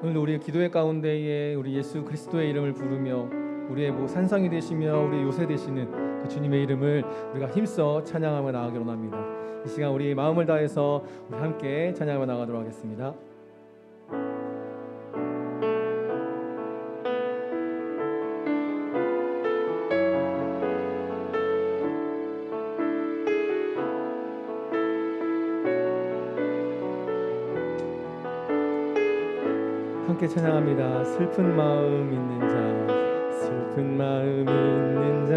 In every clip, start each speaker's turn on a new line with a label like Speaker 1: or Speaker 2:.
Speaker 1: 오늘 우리의 기도의 가운데에 우리 예수 그리스도의 이름을 부르며 우리의 산상이 되시며 우리의 요새 되시는 그 주님의 이름을 우리가 힘써 찬양하며 나아가기로 합니다. 이 시간 우리 마음을 다해서 우리 함께 찬양하며 나가도록 하겠습니다. 함께 찬양합니다. 슬픈 마음 있는 자, 슬픈 마음 있는 자,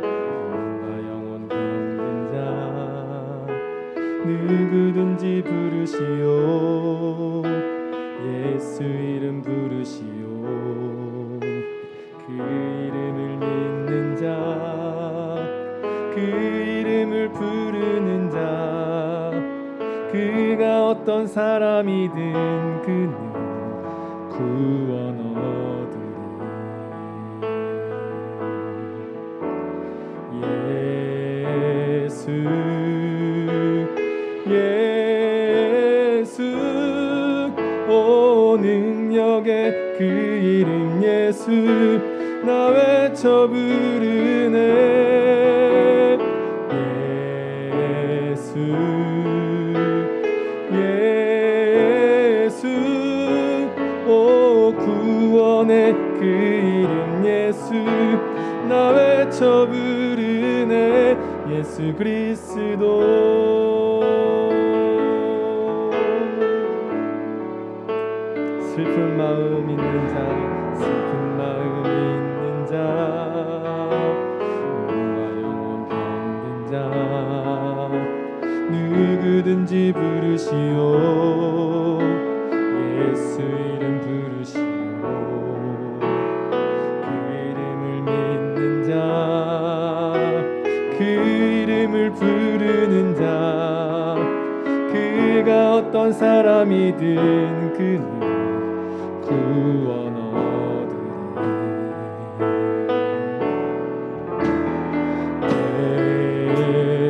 Speaker 1: 영원과 영원 병든 자, 누구든지 부르시오. 예수 이름 부르시오. 그 이름을 믿는 자, 그 이름을 부르는 자, 그가 어떤 사람이든 그는 구원 얻으리. 예수 예수 오 능력의 그 이름 예수 나 외쳐 부르네. 예수 예수 오 구원의 그 이름 예수 나 외쳐 부르네. 예수 그리스도. 슬픈 마음 있는 자, 슬픈 마음 있는 자, 영원과 영원 병든 자, 누구든지 부르시오. 예수 이름 부르시오. 그 이름을 믿는 자, 그 이름을 부르는 자, 그가 어떤 사람이든 그는 구원 얻으리.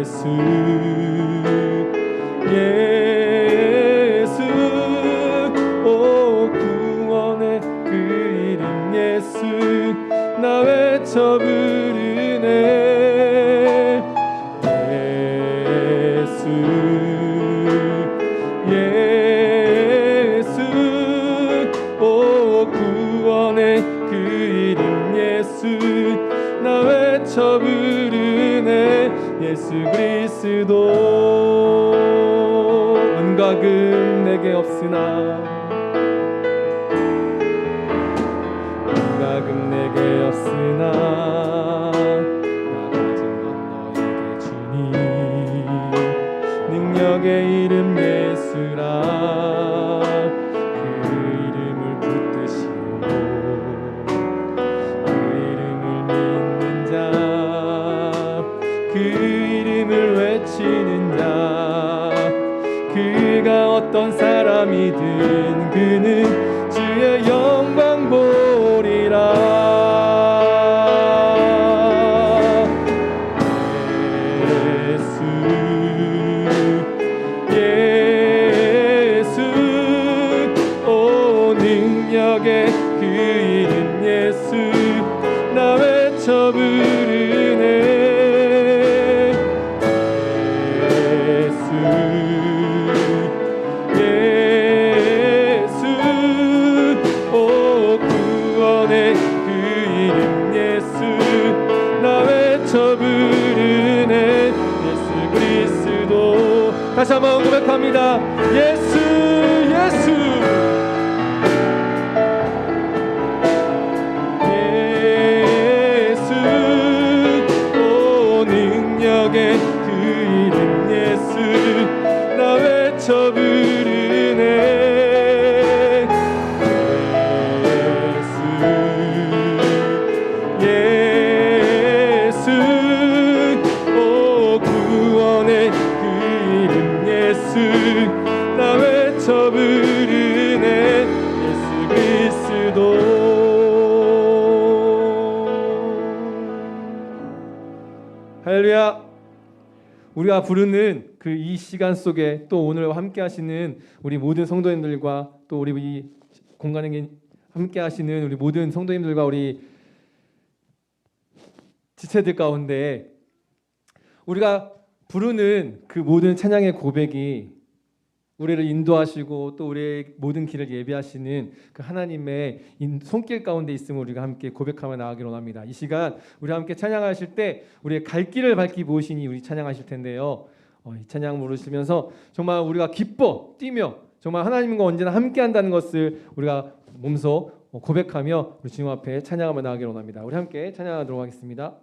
Speaker 1: 예수 예수 오 구원의 그 이름 예수 나 외쳐 부르네. 예수 예수 오 구원의 그 이름 예수 나 외쳐 부르네. 예수 그리스도. 은과 금 내게 없으나 은과 금 내게 없으나 나 가진 건 너에게 주니. 능력의 이름 예수라. 그 이름을 붙드시오. 그 이름을 믿는 자, 그 이름을 외치는 자, 그가 어떤 사람이든 그는 주의 영광 보리라. 예수 예수 오 능력의 그 이름 예수 나 외쳐 부르네. 예수 오 구원의 그 이름 예수 나 외쳐 부르네. 예수 그리스도. 다시 한번 고백합니다. 예수 예수 예수 오 능력의 그 이름 예수 나 외쳐 부르네. 예수 오 구원의 그 이름 예수 나 외쳐 부르네. 예수 그리스도. 할렐루야. 우리가 부르는 그 이 시간 속에 또 오늘 함께 하시는 우리 모든 성도님들과 또 우리 이 공간에 함께 하시는 우리 모든 성도님들과 우리 지체들 가운데 우리가 부르는 그 모든 찬양의 고백이 우리를 인도하시고 또 우리의 모든 길을 예비하시는 그 하나님의 손길 가운데 있음을 우리가 함께 고백하며 나아가기를 원합니다. 이 시간 우리 함께 찬양하실 때 우리의 갈 길을 밝히 보시니 우리 찬양하실 텐데요. 이 찬양 부르시면서 정말 우리가 기뻐 뛰며 정말 하나님과 언제나 함께 한다는 것을 우리가 몸소 고백하며 우리 주님 앞에 찬양하며 나아가기를 원합니다. 우리 함께 찬양하도록 하겠습니다.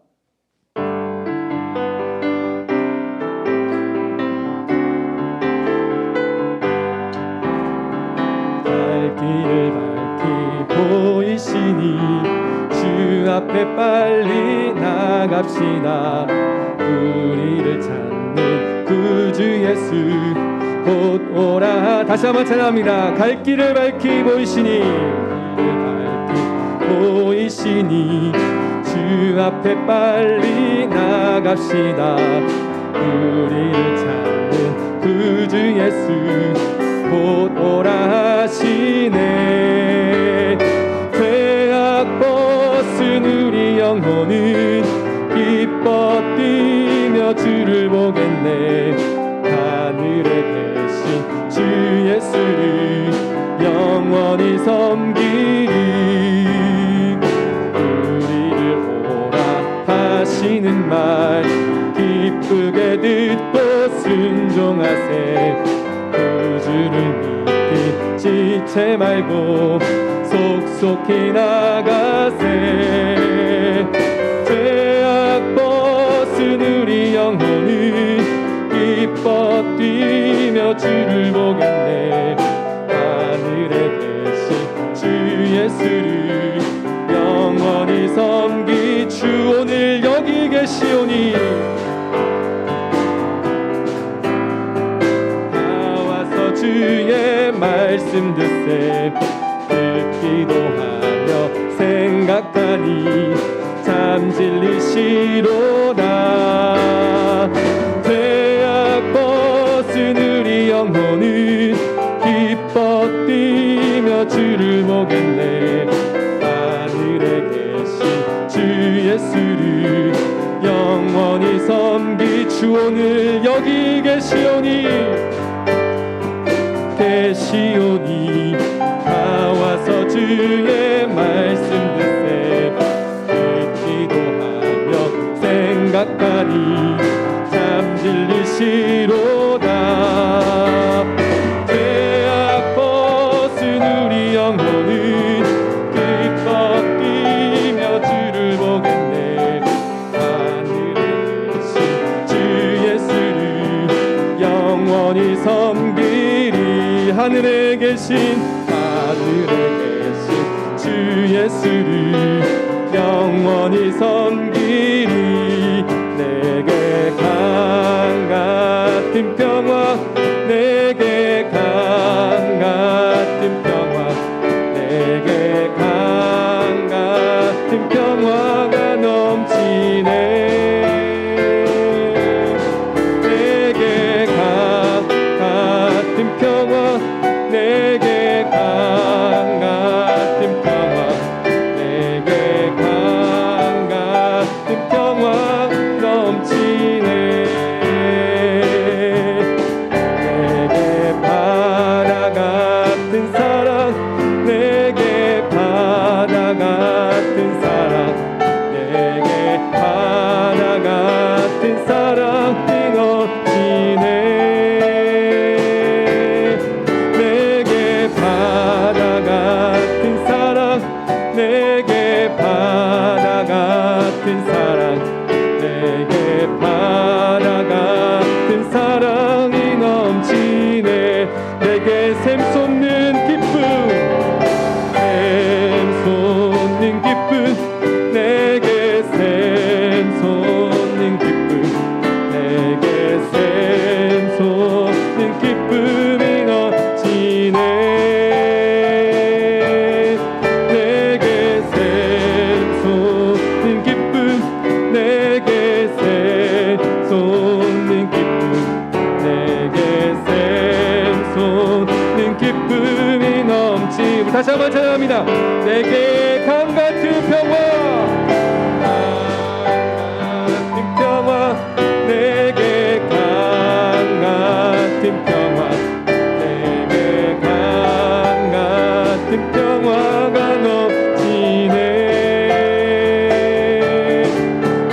Speaker 1: 길을 밝히 보이시니 주 앞에 빨리 나갑시다. 우리를 찾는 구주 예수 곧 오라. 다시 한번 찬양합니다. 갈 길을 밝히 보이시니 보이시니 주 앞에 빨리 나갑시다. 우리를 찾는 구주 예수 곧 오라 하시네. 죄악벗은 우리 영혼은 기뻐 뛰며 주를 보겠네. 하늘에 계신 주 예수를 영원히 섬기리. 우리를 오라 하시는 말 기쁘게 듣고 순종하세. 구주를 믿기 지체 말고 속속히 나가세. 죄악 벗은 우리 영혼은 기뻐 뛰며 주를 보겠네. 하늘에 계신 주 예수를 영원히 섬기. 주 오늘 여기 계시오니 주의 말씀 듣세. 듣기도 하며 생각하니 참 진리시로다. 죄악 벗은 우리 영혼은 기뻐 뛰며 주를 보겠네. 하늘에 계신 주 예수를 영원히 섬기. 주 오늘 여기 계시오니 계시오니 나와서 주의 말씀 듣세. 듣기도 하며 생각하니 참 진리시로다. 죄악 벗은 우리 영혼은 기뻐 뛰며 주를 보겠네. 하늘에 계신 주 예수를 영원히 섬기리. 하늘에 계신 주 예수를 영원히 섬기리. 내게 강 같은 평화, 내게 강 같은 평화, 내게 강 같은 평화가 넘치네. 내게 강 같은 평화, 내게 강 같은 평화, 내게 강 같은 평화 넘치네. 내게 바다 같은 사랑, 내게 바다 같은 사랑, 내게 바다 같은 사랑이 넘치네. 바다 같은 사랑, 내게 바다 같은 사랑, 내게 바다 같은 사랑이 넘치네. 내게 샘솟는 기쁨, 샘솟는 기쁨, 내게 샘솟는 기쁨, 내게 샘솟는 기쁨이 넘치네. 찬양합니다. 내게 강 같은 평화, 내게 강 같은 평화, 내게 강 같은 평화가 넘치네.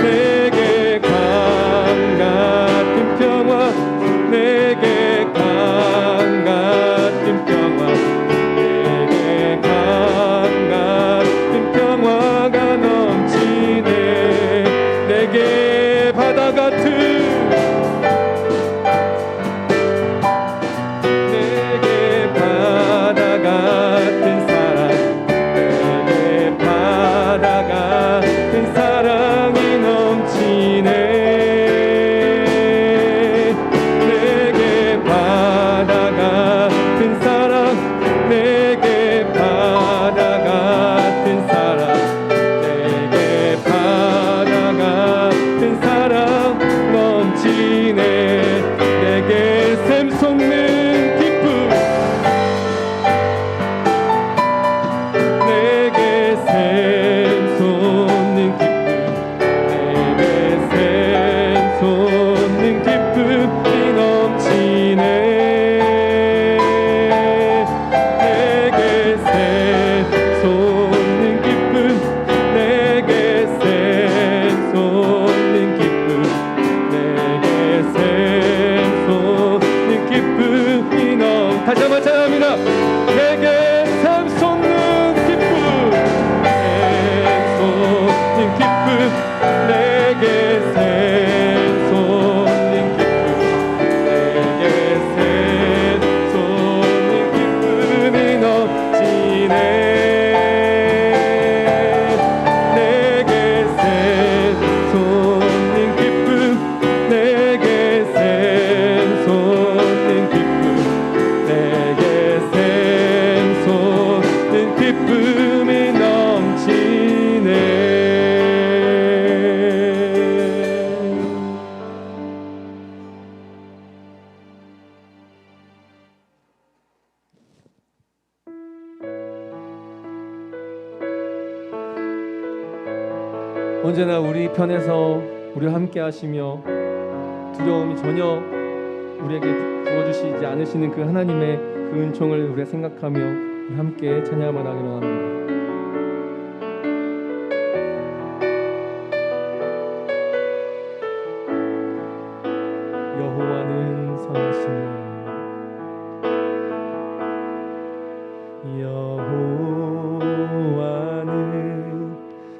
Speaker 1: 내게 강 같은 평화, 내게 강 같은 평화, 내게 강 같은 평화가 넘치네. 내게 바다 같은, 내게 바다 같은 사랑, 내게 바다 같은 사랑이 넘치네. 내게 바다 같은 사랑, 내게 바다 같은 사랑, 내게 바다 같은 사랑 넘치네. 내게 샘솟는 기쁨, 내게 샘솟는 기쁨, 내게 샘솟는 기쁨이 넘치네. 내게 샘솟는 기쁨, 내게 샘솟는 기쁨, 내게 샘솟는 기쁨이 다시 한번 찬양합니다. 내게 샘솟는 기쁨, 샘솟는 기쁨, 내게 샘솟는 기쁨, 내게 샘솟는 기쁨이 넘치네. 내게 샘솟는 기쁨, 내게 샘솟는 기쁨, 내게 샘솟는 기쁨이 넘치네. 언제나 우리 편에서 우리와 함께 하시며 두려움이 전혀 우리에게 부어주시지 않으시는 그 하나님의 그 은총을 우리가 생각하며 함께 찬양만 하기로 합니다. 여호와는 선하시네. 여호와는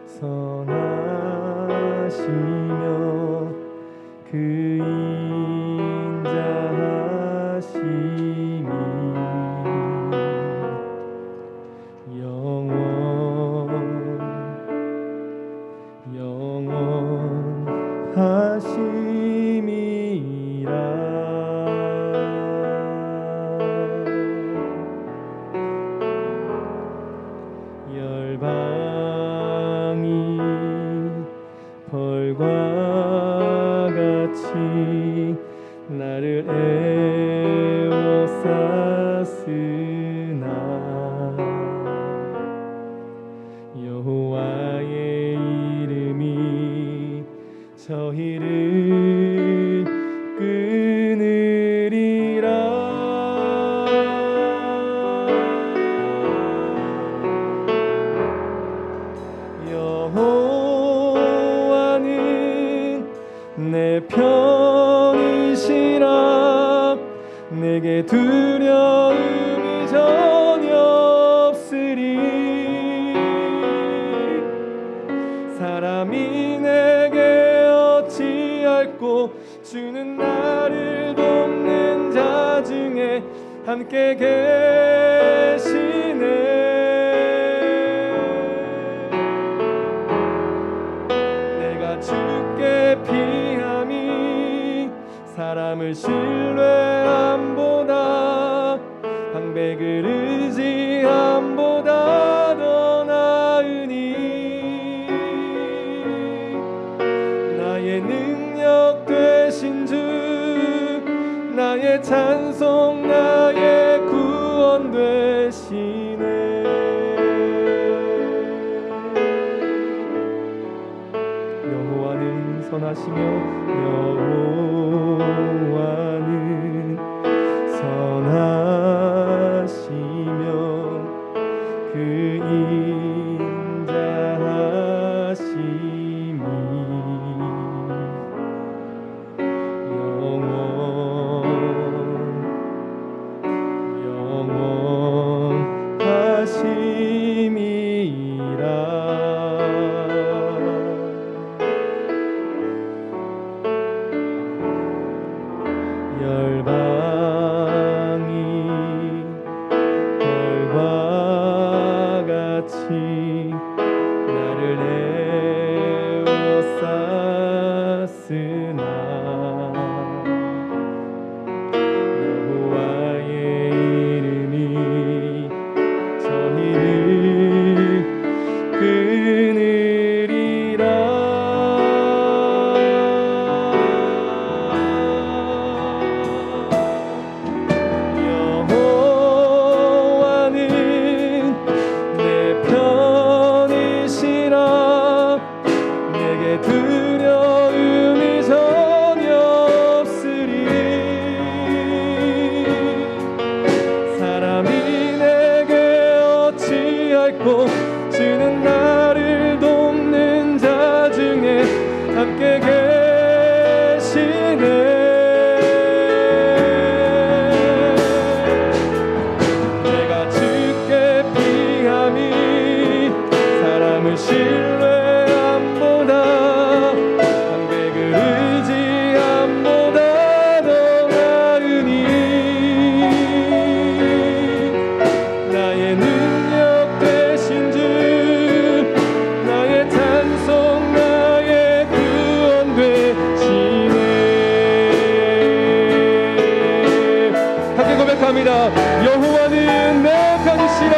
Speaker 1: 선하시며 그 인자하심이 영원하심이라. 열방이 벌과 같이 나를 에워쌌으나 여호와의 이름이 저희를 끊으리라. 여호와는 내 편이시라. 내게 두려움이 전혀 없으리. 사람이 내게 어찌할꼬 주는 나를 돕는 자 중에 함께 계시네. 주께 피함이 사람을 신뢰함보다 방백을 의지함보다 더 나으니 나의 능력 되신 주 나의 찬송 나의 구원 되시네. 선하시며 여호와는 선하시며 그 인자하심이 열방이 별과 같이 나를 에워쌌으나 여호와의 이름이 저희를 끊으리라. 두려움이 전혀 없으리. 사람이 내게 어찌할꼬 주는 나를 돕는 자 중에 함께 계시네. 내가 주께 피함이 사람을 신뢰함보다 여호와는 내 편이시라.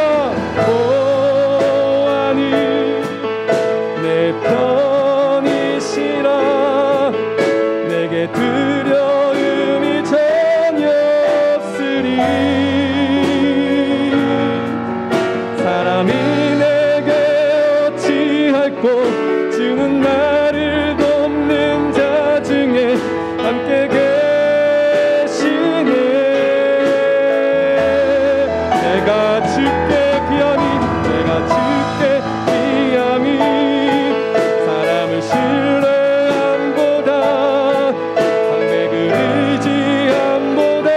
Speaker 1: 보아니 내 편이시라. 내게 두려움이 전혀 없으리. 사람이 내게 어찌할꼬 주는 나를 돕는 자 중에 함께 내가 주께 피함이 사람을 신뢰함보다 방백을 의지함보다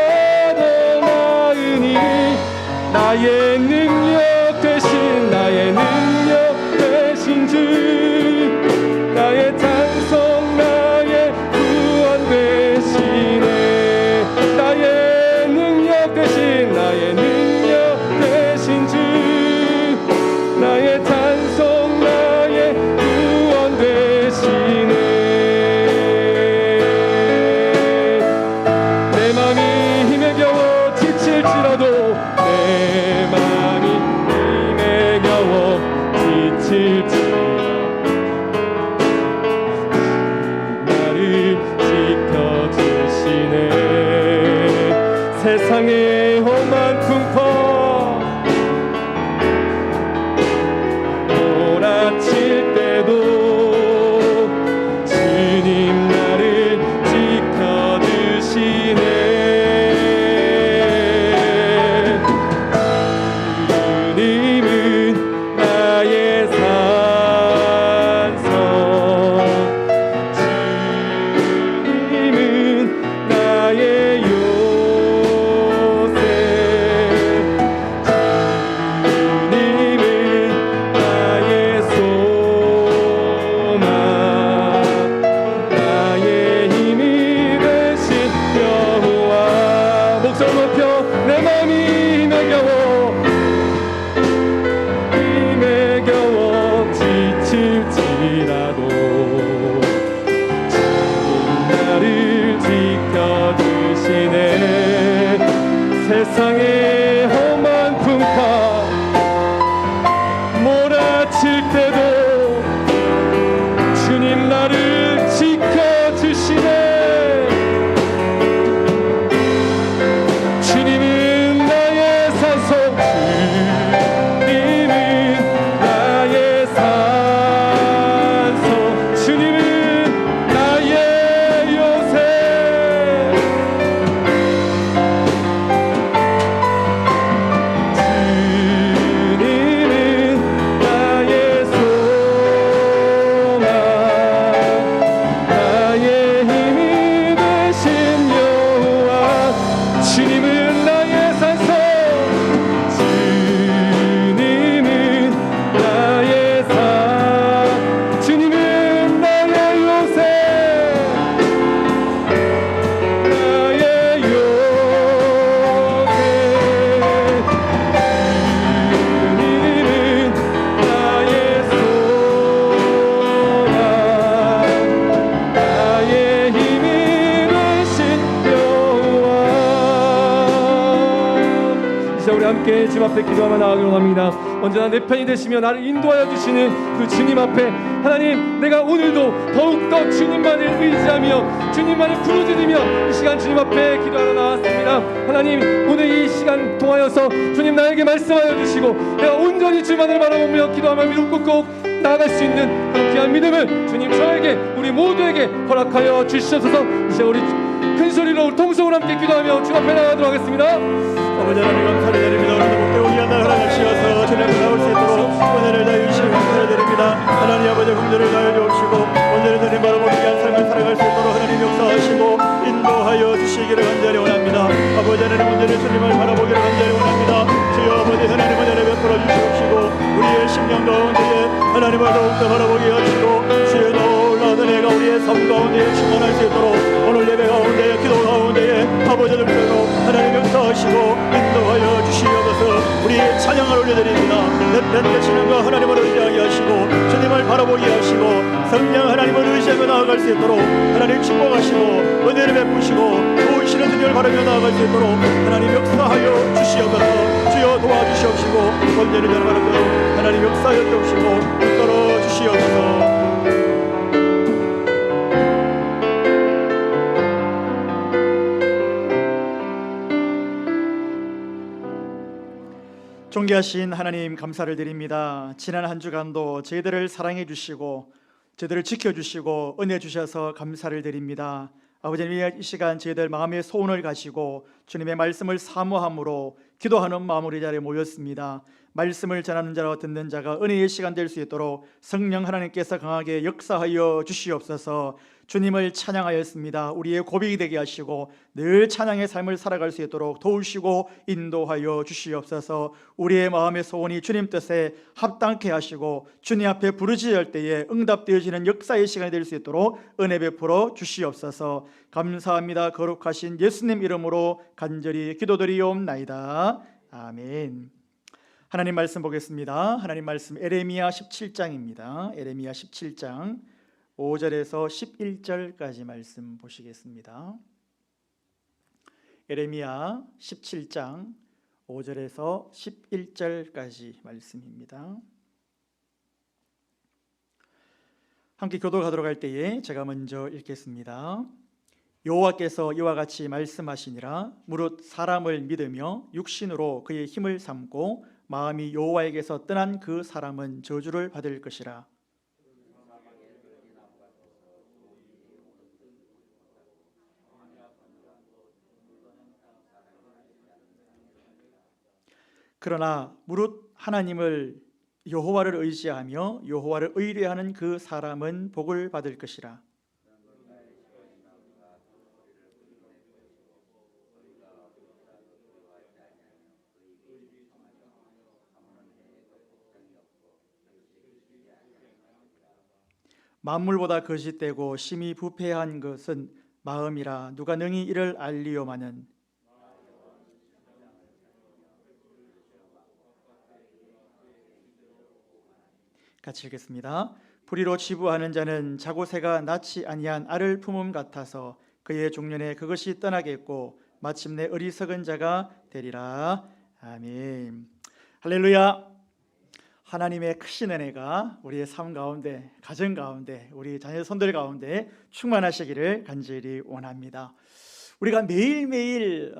Speaker 1: 더 나으니 나의 능력 되신 주 나의 찬송 나의 구원 되시네. 나의 능력 되신 나의 찬송 나의 구원 되시네. 내 맘이 힘에 겨워 지칠지라도 내 맘이 힘에 겨워 지칠지라도 나를 지켜주시네. 세상의 험한 풍파 몰아칠 때도 주님 나를 지켜주시네. 주님은 나의 산성, 주님은 나의 요새, 함께 주님 앞에 기도하며 나아가기로 합니다. 언제나 내 편이 되시며 나를 인도하여 주시는 그 주님 앞에 하나님, 내가 오늘도 더욱더 주님만을 의지하며 주님만을 부르짖으며 이 시간 주님 앞에 기도하러 나왔습니다. 하나님, 오늘 이 시간 통하여서 주님 나에게 말씀하여 주시고 내가 온전히 주만을 바라보며 기도하며 믿음 꾹꾹 나아갈 수 있는 그런 귀한 믿음을 주님 저에게, 우리 모두에게 허락하여 주시옵소서. 이제 우리 큰 소리로 통성으로 함께 기도하며 주 앞에 나가도록 하겠습니다.
Speaker 2: 아버지 하나님 감사를 드립니다. 오늘도 목표 귀한 날 하나님 주셔서 주님 앞에 나올 수 있도록 오늘을 다해 주시고 감사를 드립니다. 하나님 아버지 긍휼을 다해 주옵시고 오늘을 주님 바라보는 귀한 삶을 살아갈 수 있도록 하나님 역사하시고 인도하여 주시기를 간절히 원합니다. 아버지 하나님 오늘을 주님을 바라보기를 간절히 원합니다. 주여 아버지 하나님 은혜를 베풀어 주시옵시고 우리의 심령 가운데에 하나님을 더욱더 바라보게 하시고 주의 놀라운 은혜가 우리의 삶 가운데에 충만할 수 있도록 오늘 예배 가운데에 기도 가운데에 아버지를 들어 하나님 역사하시고 인도하여 주시옵소서. 우리의 찬양을 올려드립니다. 내 편 되시는 거 하나님을 의지하게 하시고 주님을 바라보게 하시고 성령 하나님을 의지하며 나아갈 수 있도록 하나님 축복하시고 은혜를 베푸시고 도우시는 주님을 바라며 나아갈 수 있도록 하나님 역사하여 주시옵소서. 주여 도와주시옵시고 온전히 변화하는 대로 하나님 역사하여 주옵시고 붙들어 주시옵소서. 존귀하신 하나님 감사를 드립니다. 지난 한 주간도 저희들을 사랑해 주시고 저희들을 지켜주시고 은혜 주셔서 감사를 드립니다. 아버지님, 이 시간 저희들 마음의 소원을 가지고 주님의 말씀을 사모함으로 기도하는 마음으로 이 자리에 모였습니다. 말씀을 전하는 자와 듣는 자가 은혜의 시간 될 수 있도록 성령 하나님께서 강하게 역사하여 주시옵소서. 주님을 찬양하였습니다. 우리의 고백이 되게 하시고 늘 찬양의 삶을 살아갈 수 있도록 도우시고 인도하여 주시옵소서. 우리의 마음의 소원이 주님 뜻에 합당케 하시고 주님 앞에 부르짖을 때에 응답되어지는 역사의 시간이 될 수 있도록 은혜 베풀어 주시옵소서. 감사합니다. 거룩하신 예수님 이름으로 간절히 기도드리옵나이다. 아멘. 하나님 말씀 보겠습니다. 하나님 말씀 에레미야 17장입니다. 에레미야 17장 5절에서 11절까지 말씀 보시겠습니다. 에레미야 17장 5절에서 11절까지 말씀입니다. 함께 교도하도록 할 때에 제가 먼저 읽겠습니다. 여호와께서 이와 같이 말씀하시니라. 무릇 사람을 믿으며 육신으로 그의 힘을 삼고 마음이 여호와에게서 떠난 그 사람은 저주를 받을 것이라. 그러나 무릇 하나님을 여호와를 의지하며 여호와를 의뢰하는 그 사람은 복을 받을 것이라. 만물보다 거짓되고 심히 부패한 것은 마음이라. 누가 능히 이를 알리오마는. 같이 읽겠습니다. 불의로 치부하는 자는 자고새가 낳지 아니한 알을 품음 같아서 그의 중년에 그것이 떠나겠고 마침내 어리석은 자가 되리라. 아멘. 할렐루야. 하나님의 크신 은혜가 우리의 삶 가운데, 가정 가운데, 우리 자녀 손들 가운데 충만하시기를 간절히 원합니다. 우리가 매일매일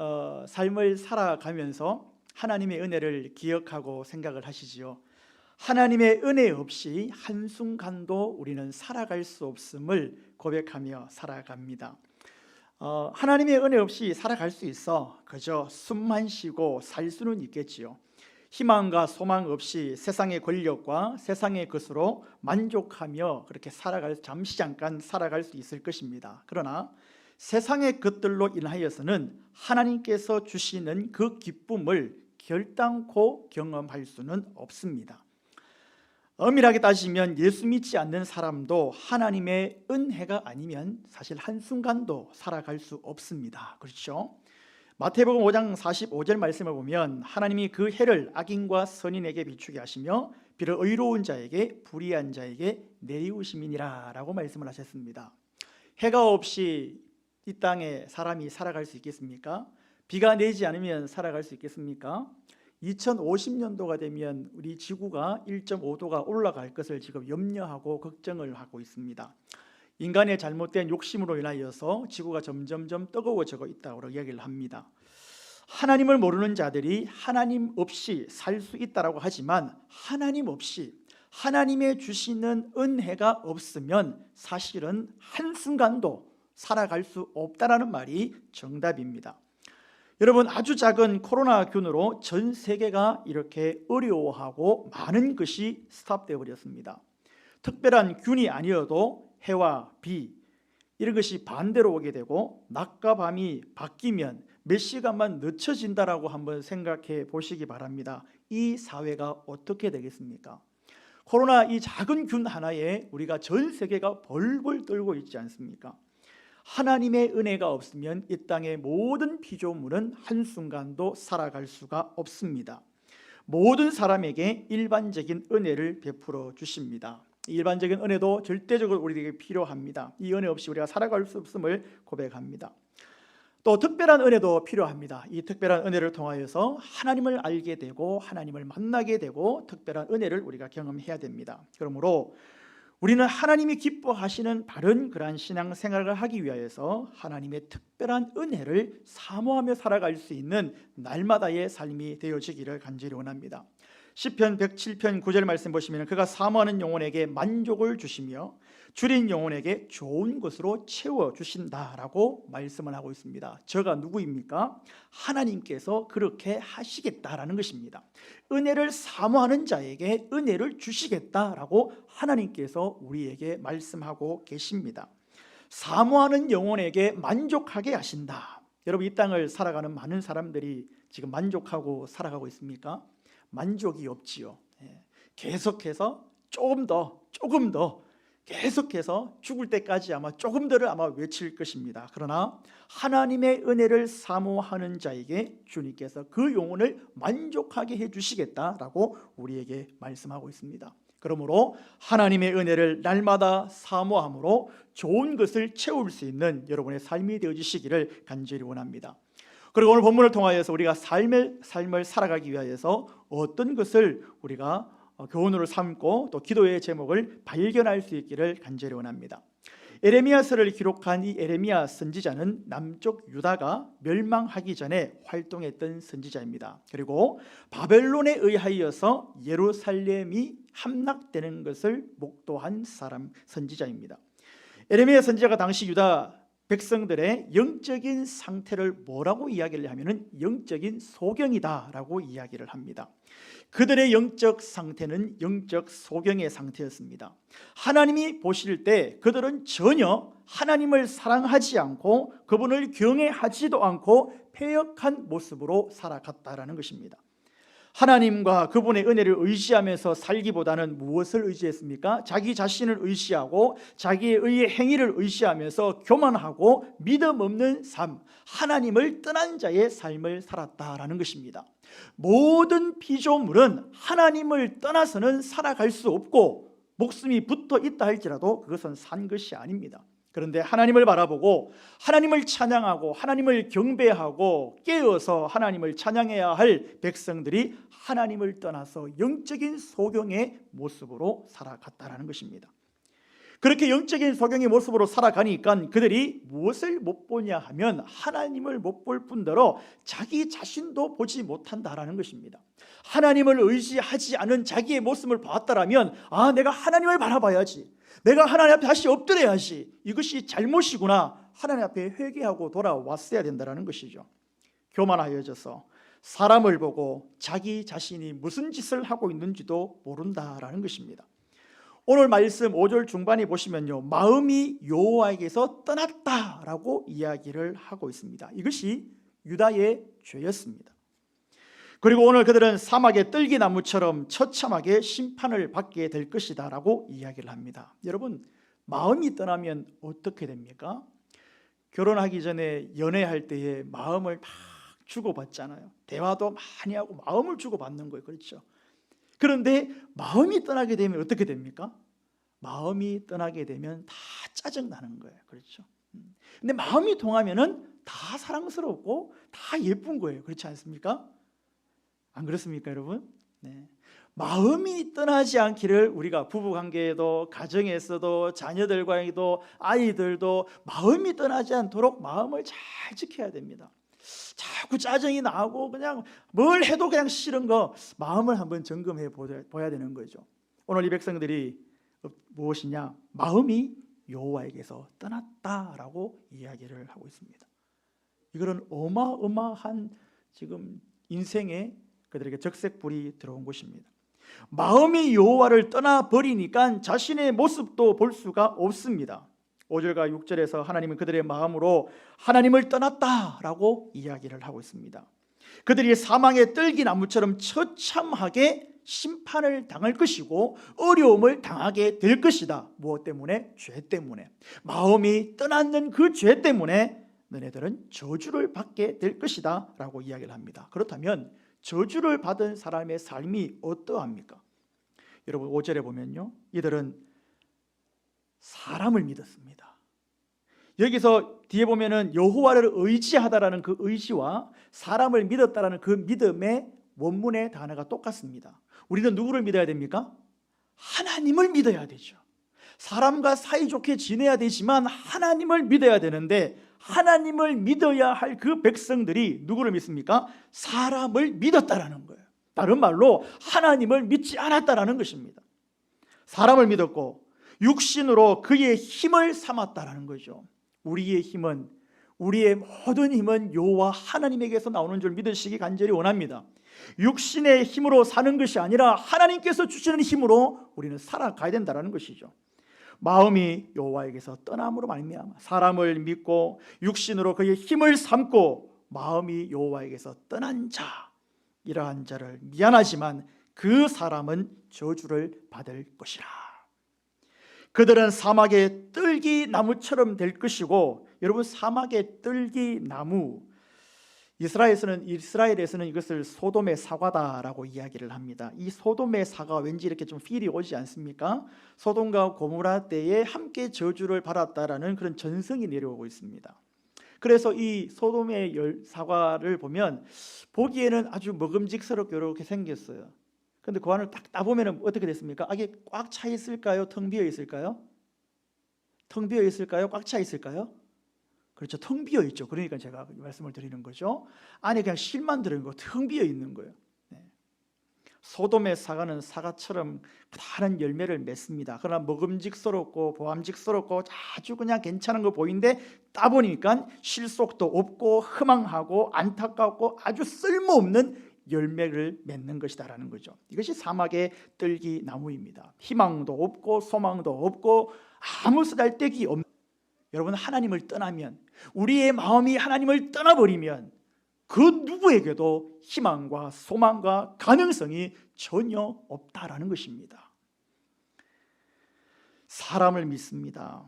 Speaker 2: 삶을 살아가면서 하나님의 은혜를 기억하고 생각을 하시지요. 하나님의 은혜 없이 한순간도 우리는 살아갈 수 없음을 고백하며 살아갑니다. 하나님의 은혜 없이 살아갈 수 있어 그저 숨만 쉬고 살 수는 있겠지요. 희망과 소망 없이 세상의 권력과 세상의 것으로 만족하며 그렇게 잠시 잠깐 살아갈 수 있을 것입니다. 그러나 세상의 것들로 인하여서는 하나님께서 주시는 그 기쁨을 결단코 경험할 수는 없습니다. 엄밀하게 따지면 예수 믿지 않는 사람도 하나님의 은혜가 아니면 사실 한순간도 살아갈 수 없습니다. 그렇죠? 마태복음 5장 45절 말씀을 보면 하나님이 그 해를 악인과 선인에게 비추게 하시며 비를 의로운 자에게 불의한 자에게 내리우심이니라 라고 말씀을 하셨습니다. 해가 없이 이 땅에 사람이 살아갈 수 있겠습니까? 비가 내리지 않으면 살아갈 수 있겠습니까? 2050년도가 되면 우리 지구가 1.5도가 올라갈 것을 지금 염려하고 걱정을 하고 있습니다. 인간의 잘못된 욕심으로 인하여서 지구가 점점점 뜨거워지고 있다고 이야기를 합니다. 하나님을 모르는 자들이 하나님 없이 살 수 있다고 하지만 하나님 없이 하나님의 주시는 은혜가 없으면 사실은 한순간도 살아갈 수 없다라는 말이 정답입니다. 여러분, 아주 작은 코로나균으로 전 세계가 이렇게 어려워하고 많은 것이 스탑되어 버렸습니다. 특별한 균이 아니어도 해와 비 이런 것이 반대로 오게 되고 낮과 밤이 바뀌면 몇 시간만 늦춰진다라고 한번 생각해 보시기 바랍니다. 이 사회가 어떻게 되겠습니까? 코로나 이 작은 균 하나에 우리가 전 세계가 벌벌 떨고 있지 않습니까? 하나님의 은혜가 없으면 이 땅의 모든 피조물은 한순간도 살아갈 수가 없습니다. 모든 사람에게 일반적인 은혜를 베풀어 주십니다. 일반적인 은혜도 절대적으로 우리에게 필요합니다. 이 은혜 없이 우리가 살아갈 수 없음을 고백합니다. 또 특별한 은혜도 필요합니다. 이 특별한 은혜를 통하여서 하나님을 알게 되고 하나님을 만나게 되고 특별한 은혜를 우리가 경험해야 됩니다. 그러므로 우리는 하나님이 기뻐하시는 바른 그러한 신앙생활을 하기 위하여서 하나님의 특별한 은혜를 사모하며 살아갈 수 있는 날마다의 삶이 되어지기를 간절히 원합니다. 시편 107편 9절 말씀 보시면 그가 사모하는 영혼에게 만족을 주시며 줄인 영혼에게 좋은 것으로 채워주신다라고 말씀을 하고 있습니다. 저가 누구입니까? 하나님께서 그렇게 하시겠다라는 것입니다. 은혜를 사모하는 자에게 은혜를 주시겠다라고 하나님께서 우리에게 말씀하고 계십니다. 사모하는 영혼에게 만족하게 하신다. 여러분, 이 땅을 살아가는 많은 사람들이 지금 만족하고 살아가고 있습니까? 만족이 없지요. 계속해서 조금 더 계속해서 죽을 때까지 아마 조금 더를 아마 외칠 것입니다. 그러나 하나님의 은혜를 사모하는 자에게 주님께서 그 영혼을 만족하게 해주시겠다라고 우리에게 말씀하고 있습니다. 그러므로 하나님의 은혜를 날마다 사모함으로 좋은 것을 채울 수 있는 여러분의 삶이 되어지시기를 간절히 원합니다. 그리고 오늘 본문을 통하여서 우리가 삶을 살아가기 위하여서 어떤 것을 우리가 교훈으로 삼고 또 기도의 제목을 발견할 수 있기를 간절히 원합니다. 에레미야서를 기록한 이 에레미야 선지자는 남쪽 유다가 멸망하기 전에 활동했던 선지자입니다. 그리고 바벨론에 의하여서 예루살렘이 함락되는 것을 목도한 사람 선지자입니다. 에레미야 선지자가 당시 유다 백성들의 영적인 상태를 뭐라고 이야기를 하면은 영적인 소경이다라고 이야기를 합니다. 그들의 영적 상태는 영적 소경의 상태였습니다. 하나님이 보실 때 그들은 전혀 하나님을 사랑하지 않고 그분을 경외하지도 않고 패역한 모습으로 살아갔다라는 것입니다. 하나님과 그분의 은혜를 의지하면서 살기보다는 무엇을 의지했습니까? 자기 자신을 의지하고 자기의 행위를 의지하면서 교만하고 믿음 없는 삶, 하나님을 떠난 자의 삶을 살았다라는 것입니다. 모든 피조물은 하나님을 떠나서는 살아갈 수 없고 목숨이 붙어 있다 할지라도 그것은 산 것이 아닙니다. 그런데 하나님을 바라보고 하나님을 찬양하고 하나님을 경배하고 깨어서 하나님을 찬양해야 할 백성들이 하나님을 떠나서 영적인 소경의 모습으로 살아갔다는 것입니다. 그렇게 영적인 소경의 모습으로 살아가니까 그들이 무엇을 못 보냐 하면 하나님을 못 볼 뿐더러 자기 자신도 보지 못한다라는 것입니다. 하나님을 의지하지 않은 자기의 모습을 봤다라면 내가 하나님을 바라봐야지, 내가 하나님 앞에 다시 엎드려야지, 이것이 잘못이구나, 하나님 앞에 회개하고 돌아왔어야 된다는 것이죠. 교만하여져서 사람을 보고 자기 자신이 무슨 짓을 하고 있는지도 모른다라는 것입니다. 오늘 말씀 5절 중반에 보시면요, 마음이 여호와에게서 떠났다라고 이야기를 하고 있습니다. 이것이 유다의 죄였습니다. 그리고 오늘 그들은 사막의 떨기나무처럼 처참하게 심판을 받게 될 것이다 라고 이야기를 합니다. 여러분, 마음이 떠나면 어떻게 됩니까? 결혼하기 전에 연애할 때에 마음을 막 주고받잖아요. 대화도 많이 하고 마음을 주고받는 거예요. 그렇죠? 그런데 마음이 떠나게 되면 어떻게 됩니까? 마음이 떠나게 되면 다 짜증나는 거예요. 그렇죠? 근데 마음이 통하면은 다 사랑스럽고 다 예쁜 거예요. 그렇지 않습니까? 안 그렇습니까, 여러분? 네. 마음이 떠나지 않기를 우리가 부부관계에도 가정에서도 자녀들과도 아이들도 마음이 떠나지 않도록 마음을 잘 지켜야 됩니다. 자꾸 짜증이 나고 그냥 뭘 해도 그냥 싫은 거 마음을 한번 점검해 보야 되는 거죠. 오늘 이 백성들이 무엇이냐? 마음이 여호와에게서 떠났다라고 이야기를 하고 있습니다. 이거는 어마어마한 지금 인생에 그들에게 적색불이 들어온 것입니다. 마음이 여호와를 떠나버리니까 자신의 모습도 볼 수가 없습니다. 5절과 6절에서 하나님은 그들의 마음으로 하나님을 떠났다라고 이야기를 하고 있습니다. 그들이 사망의 떨기나무처럼 처참하게 심판을 당할 것이고 어려움을 당하게 될 것이다. 무엇 때문에? 죄 때문에. 마음이 떠났는 그 죄 때문에 너네들은 저주를 받게 될 것이다 라고 이야기를 합니다. 그렇다면 저주를 받은 사람의 삶이 어떠합니까? 여러분 5절에 보면요, 이들은 사람을 믿었습니다. 여기서 뒤에 보면은 여호와를 의지하다라는 그 의지와 사람을 믿었다라는 그 믿음의 원문의 단어가 똑같습니다. 우리는 누구를 믿어야 됩니까? 하나님을 믿어야 되죠. 사람과 사이좋게 지내야 되지만 하나님을 믿어야 되는데, 하나님을 믿어야 할 그 백성들이 누구를 믿습니까? 사람을 믿었다라는 거예요. 다른 말로 하나님을 믿지 않았다라는 것입니다. 사람을 믿었고 육신으로 그의 힘을 삼았다라는 거죠. 우리의 힘은, 우리의 모든 힘은 여호와 하나님에게서 나오는 줄 믿으시기 간절히 원합니다. 육신의 힘으로 사는 것이 아니라 하나님께서 주시는 힘으로 우리는 살아가야 된다는 것이죠. 마음이 여호와에게서 떠남으로 말미암아 사람을 믿고 육신으로 그의 힘을 삼고 마음이 여호와에게서 떠난 자, 이러한 자를 미안하지만 그 사람은 저주를 받을 것이라. 그들은 사막의 떨기나무처럼 될 것이고, 여러분 사막의 떨기나무, 이스라엘에서는 이것을 소돔의 사과다라고 이야기를 합니다. 이 소돔의 사과 왠지 이렇게 좀 필이 오지 않습니까? 소돔과 고모라 때에 함께 저주를 받았다라는 그런 전성이 내려오고 있습니다. 그래서 이 소돔의 사과를 보면 보기에는 아주 먹음직스럽게 이렇게 생겼어요. 그런데 그 안을 딱 따보면 어떻게 됐습니까? 이게 꽉 차 있을까요? 텅 비어 있을까요? 텅 비어 있을까요? 꽉 차 있을까요? 그렇죠. 텅 비어 있죠. 그러니까 제가 말씀을 드리는 거죠. 안에 그냥 실만 들은 거, 텅 비어 있는 거예요. 네. 소돔의 사과는 사과처럼 다른 열매를 맺습니다. 그러나 먹음직스럽고 보암직스럽고 아주 그냥 괜찮은 거 보이는데 따보니까 실속도 없고 허망하고 안타깝고 아주 쓸모없는 열매를 맺는 것이다라는 거죠. 이것이 사막의 떨기나무입니다. 희망도 없고 소망도 없고 아무 쓰잘데기 없는, 여러분 하나님을 떠나면, 우리의 마음이 하나님을 떠나버리면 그 누구에게도 희망과 소망과 가능성이 전혀 없다라는 것입니다. 사람을 믿습니다.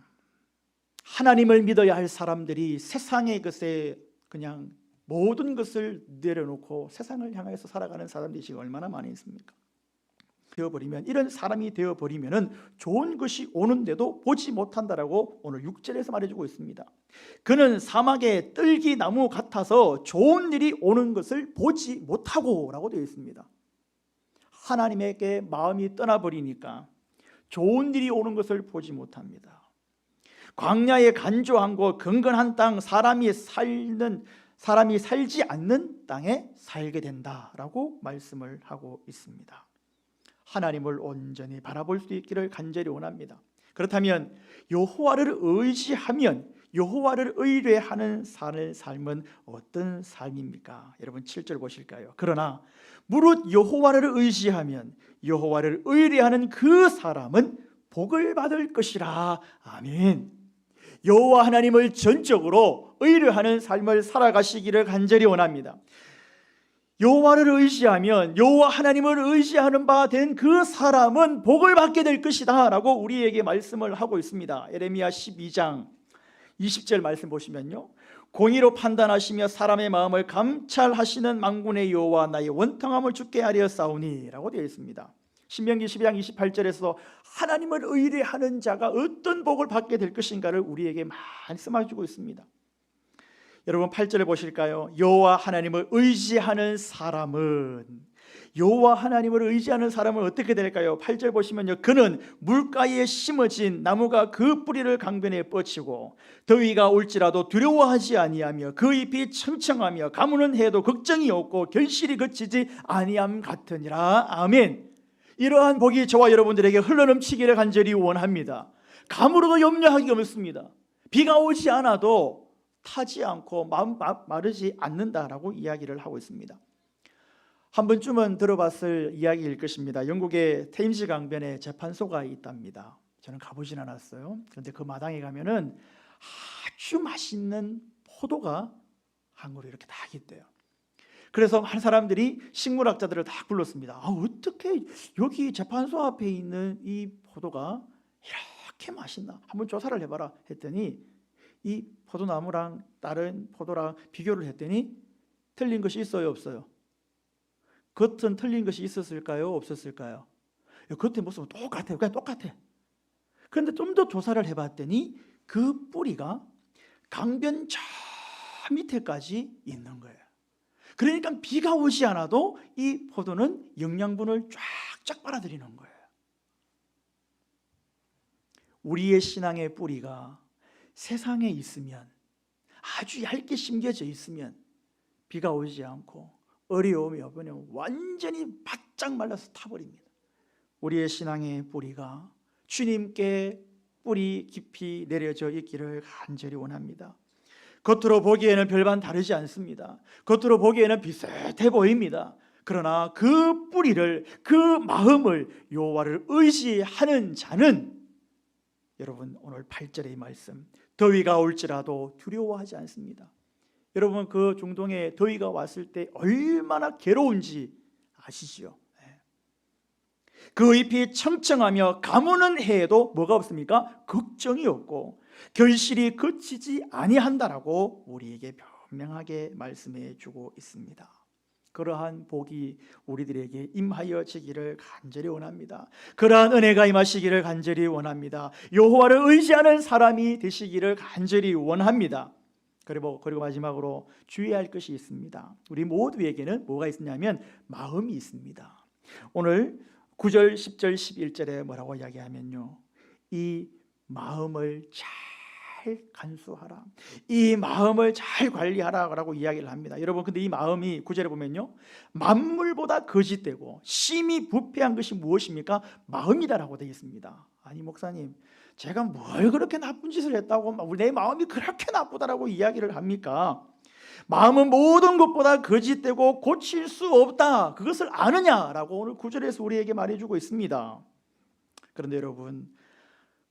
Speaker 2: 하나님을 믿어야 할 사람들이 세상의 것에 그냥 모든 것을 내려놓고 세상을 향해서 살아가는 사람들이 지금 얼마나 많이 있습니까? 되어버리면, 이런 사람이 되어버리면은 좋은 것이 오는데도 보지 못한다라고 오늘 6절에서 말해주고 있습니다. 그는 사막의 떨기나무 같아서 좋은 일이 오는 것을 보지 못하고 라고 되어 있습니다. 하나님에게 마음이 떠나버리니까 좋은 일이 오는 것을 보지 못합니다. 광야의 간조한 곳, 건건한 땅, 사람이 살지 않는 땅에 살게 된다라고 말씀을 하고 있습니다. 하나님을 온전히 바라볼 수 있기를 간절히 원합니다. 그렇다면 여호와를 의지하면, 여호와를 의뢰하는 삶은 어떤 삶입니까? 여러분 7절 보실까요? 그러나 무릇 여호와를 의지하면, 여호와를 의뢰하는 그 사람은 복을 받을 것이라. 아멘. 여호와 하나님을 전적으로 의뢰하는 삶을 살아가시기를 간절히 원합니다. 여호와를 의지하면, 여호와 하나님을 의지하는 바 된 그 사람은 복을 받게 될 것이다 라고 우리에게 말씀을 하고 있습니다. 예레미야 12장 20절 말씀 보시면요, 공의로 판단하시며 사람의 마음을 감찰하시는 만군의 여호와 나의 원통함을 주께 하리었사오니 라고 되어 있습니다. 신명기 12장 28절에서 하나님을 의뢰하는 자가 어떤 복을 받게 될 것인가를 우리에게 말씀해주고 있습니다. 여러분 8절에 보실까요? 여호와 하나님을 의지하는 사람은, 여호와 하나님을 의지하는 사람은 어떻게 될까요? 8절 보시면요, 그는 물가에 심어진 나무가 그 뿌리를 강변에 뻗치고 더위가 올지라도 두려워하지 아니하며 그 잎이 청청하며 가무는 해도 걱정이 없고 결실이 그치지 아니함 같으니라. 아멘. 이러한 복이 저와 여러분들에게 흘러넘치기를 간절히 원합니다. 가물어도 염려하기 없습니다. 비가 오지 않아도 타지 않고 마르지 않는다라고 이야기를 하고 있습니다. 한 번쯤은 들어봤을 이야기일 것입니다. 영국의 테임스 강변에 재판소가 있답니다. 저는 가보진 않았어요. 그런데 그 마당에 가면은 아주 맛있는 포도가 한 그루 이렇게 딱 있대요. 그래서 한 사람들이 식물학자들을 다 불렀습니다. 어떻게 여기 재판소 앞에 있는 이 포도가 이렇게 맛있나? 한번 조사를 해봐라 했더니 이 포도나무랑 다른 포도랑 비교를 했더니 틀린 것이 있어요, 없어요? 겉은 틀린 것이 있었을까요, 없었을까요? 겉에 모습은 똑같아요. 그냥 똑같아. 그런데 좀 더 조사를 해봤더니 그 뿌리가 강변 저 밑에까지 있는 거예요. 그러니까 비가 오지 않아도 이 포도는 영양분을 쫙쫙 빨아들이는 거예요. 우리의 신앙의 뿌리가 세상에 있으면, 아주 얇게 심겨져 있으면 비가 오지 않고 어려움이 오면 완전히 바짝 말라서 타버립니다. 우리의 신앙의 뿌리가 주님께 뿌리 깊이 내려져 있기를 간절히 원합니다. 겉으로 보기에는 별반 다르지 않습니다. 겉으로 보기에는 비슷해 보입니다. 그러나 그 뿌리를, 그 마음을 여호와를 의지하는 자는, 여러분 오늘 8절의 말씀, 더위가 올지라도 두려워하지 않습니다. 여러분 그 중동에 더위가 왔을 때 얼마나 괴로운지 아시지요? 그 잎이 청청하며 가무는 해에도 뭐가 없습니까? 걱정이 없고 결실이 그치지 아니한다라고 우리에게 분명하게 말씀해 주고 있습니다. 그러한 복이 우리들에게 임하여지기를 간절히 원합니다. 그러한 은혜가 임하시기를 간절히 원합니다. 여호와를 의지하는 사람이 되시기를 간절히 원합니다. 그리고 마지막으로 주의해야 할 것이 있습니다. 우리 모두에게는 뭐가 있냐면 마음이 있습니다. 오늘 9절, 10절, 11절에 뭐라고 이야기하면요, 이 마음을 잘 간수하라, 이 마음을 잘 관리하라라고 이야기를 합니다. 여러분 근데 이 마음이 9절에 보면요, 만물보다 거짓되고 심히 부패한 것이 무엇입니까? 마음이다라고 되어 있습니다. 아니 목사님, 제가 뭘 그렇게 나쁜 짓을 했다고 내 마음이 그렇게 나쁘다라고 이야기를 합니까? 마음은 모든 것보다 거짓되고 고칠 수 없다, 그것을 아느냐라고 오늘 9절에서 우리에게 말해주고 있습니다. 그런데 여러분,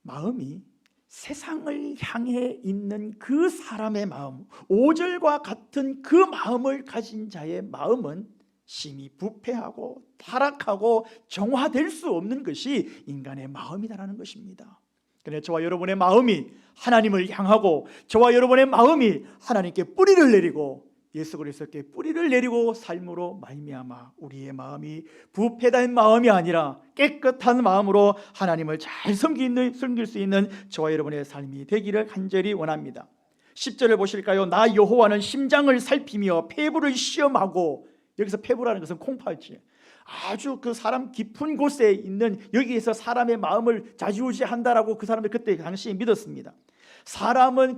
Speaker 2: 마음이 세상을 향해 있는 그 사람의 마음, 5절과 같은 그 마음을 가진 자의 마음은 심히 부패하고 타락하고 정화될 수 없는 것이 인간의 마음이다라는 것입니다. 그런데 저와 여러분의 마음이 하나님을 향하고, 저와 여러분의 마음이 하나님께 뿌리를 내리고 예수 그리스도께 뿌리를 내리고 삶으로 말미암아 우리의 마음이 부패된 마음이 아니라 깨끗한 마음으로 하나님을 잘 섬길 수 있는 저와 여러분의 삶이 되기를 간절히 원합니다. 10절을 보실까요? 나 여호와는 심장을 살피며 폐부를 시험하고, 여기서 폐부라는 것은 콩팥이에요. 아주 그 사람 깊은 곳에 있는, 여기에서 사람의 마음을 좌지우지한다라고 그 사람들 그때 당시에 믿었습니다. 사람은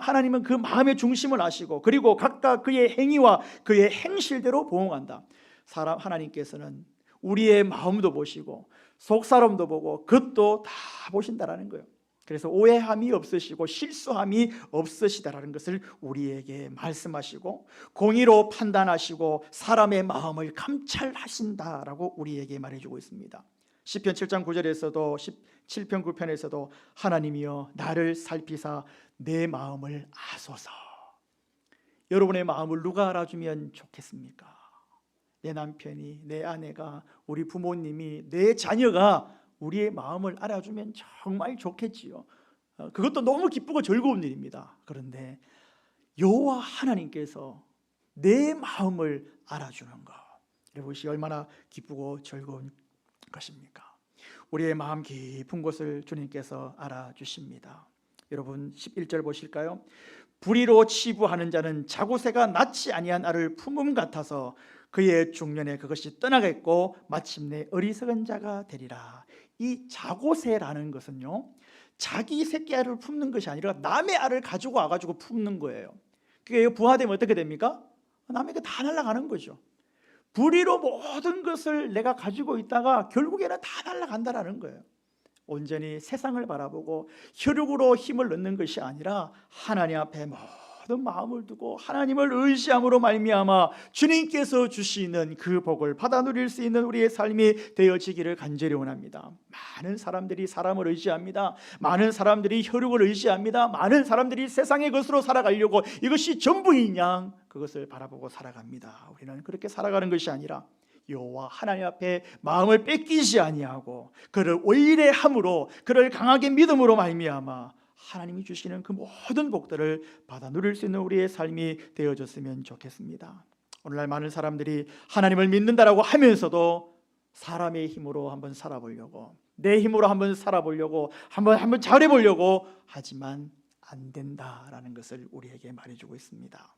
Speaker 2: 하나님은 그 마음의 중심을 아시고, 그리고 각각 그의 행위와 그의 행실대로 보응한다. 하나님께서는 우리의 마음도 보시고 속사람도 보고 겉도 다 보신다라는 거예요. 그래서 오해함이 없으시고 실수함이 없으시다라는 것을 우리에게 말씀하시고, 공의로 판단하시고 사람의 마음을 감찰하신다라고 우리에게 말해주고 있습니다. 시편 7장 9절에서도 17편 9편에서도 하나님이여 나를 살피사 내 마음을 아소서. 여러분의 마음을 누가 알아주면 좋겠습니까? 내 남편이, 내 아내가, 우리 부모님이, 내 자녀가 우리의 마음을 알아주면 정말 좋겠지요. 그것도 너무 기쁘고 즐거운 일입니다. 그런데 여호와 하나님께서 내 마음을 알아주는 것, 이것이 얼마나 기쁘고 즐거운 것입니까? 우리의 마음 깊은 곳을 주님께서 알아주십니다. 여러분 11절 보실까요? 불의로 치부하는 자는 자고새가 낫지 아니한 알을 품음 같아서 그의 중년에 그것이 떠나겠고 마침내 어리석은 자가 되리라. 이 자고새라는 것은요, 자기 새끼 알을 품는 것이 아니라 남의 알을 가지고 와가지고 품는 거예요. 그게 부화되면 어떻게 됩니까? 남에게 다 날아가는 거죠. 불의로 모든 것을 내가 가지고 있다가 결국에는 다 날아간다라는 거예요. 온전히 세상을 바라보고 혈육으로 힘을 넣는 것이 아니라 하나님 앞에 모든 마음을 두고 하나님을 의지함으로 말미암아 주님께서 주시는 그 복을 받아 누릴 수 있는 우리의 삶이 되어지기를 간절히 원합니다. 많은 사람들이 사람을 의지합니다. 많은 사람들이 혈육을 의지합니다. 많은 사람들이 세상의 것으로 살아가려고 이것이 전부인 양 그것을 바라보고 살아갑니다. 우리는 그렇게 살아가는 것이 아니라 여호와 하나님 앞에 마음을 뺏기지 아니하고 그를 의뢰함으로 그를 강하게 믿음으로 말미암아 하나님이 주시는 그 모든 복들을 받아 누릴 수 있는 우리의 삶이 되어졌으면 좋겠습니다. 오늘날 많은 사람들이 하나님을 믿는다라고 하면서도 사람의 힘으로 한번 살아보려고, 내 힘으로 한번 살아보려고, 한번 잘해보려고 하지만 안 된다라는 것을 우리에게 말해주고 있습니다.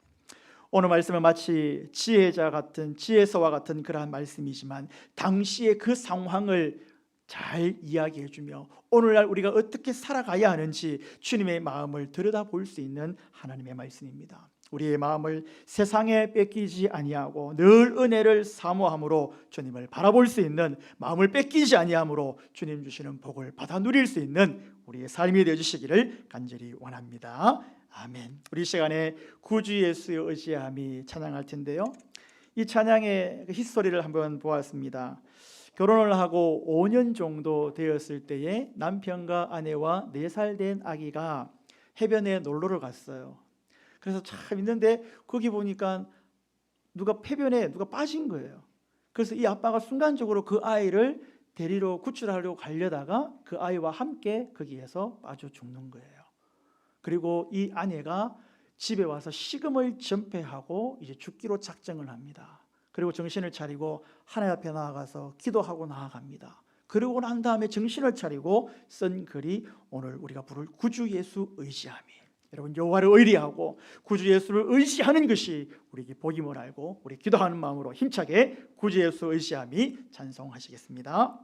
Speaker 2: 오늘 말씀은 마치 지혜자 같은, 지혜서와 같은 그러한 말씀이지만 당시의 그 상황을 잘 이야기해주며 오늘날 우리가 어떻게 살아가야 하는지 주님의 마음을 들여다볼 수 있는 하나님의 말씀입니다. 우리의 마음을 세상에 뺏기지 아니하고 늘 은혜를 사모함으로 주님을 바라볼 수 있는, 마음을 뺏기지 아니함으로 주님 주시는 복을 받아 누릴 수 있는 우리의 삶이 되어주시기를 간절히 원합니다. 아멘. 우리 시간에 구주 예수의 의지함이 찬양할 텐데요, 이 찬양의 히스토리를 한번 보았습니다. 결혼을 하고 5년 정도 되었을 때에 남편과 아내와 4살 된 아기가 해변에 놀러를 갔어요. 그래서 참 있는데 거기 보니까 해변에 누가 빠진 거예요. 그래서 이 아빠가 순간적으로 그 아이를 데리러 구출하려고 가려다가 그 아이와 함께 거기에서 빠져 죽는 거예요. 그리고 이 아내가 집에 와서 식음을 전폐하고 이제 죽기로 작정을 합니다. 그리고 정신을 차리고 하나님 앞에 나아가서 기도하고 나아갑니다. 그러고 난 다음에 정신을 차리고 쓴 글이 오늘 우리가 부를 구주 예수 의지함이, 여러분 여호와를 의리하고 구주 예수를 의지하는 것이 우리에게 복임을 알고 우리 기도하는 마음으로 힘차게 구주 예수 의지함이 찬송하시겠습니다.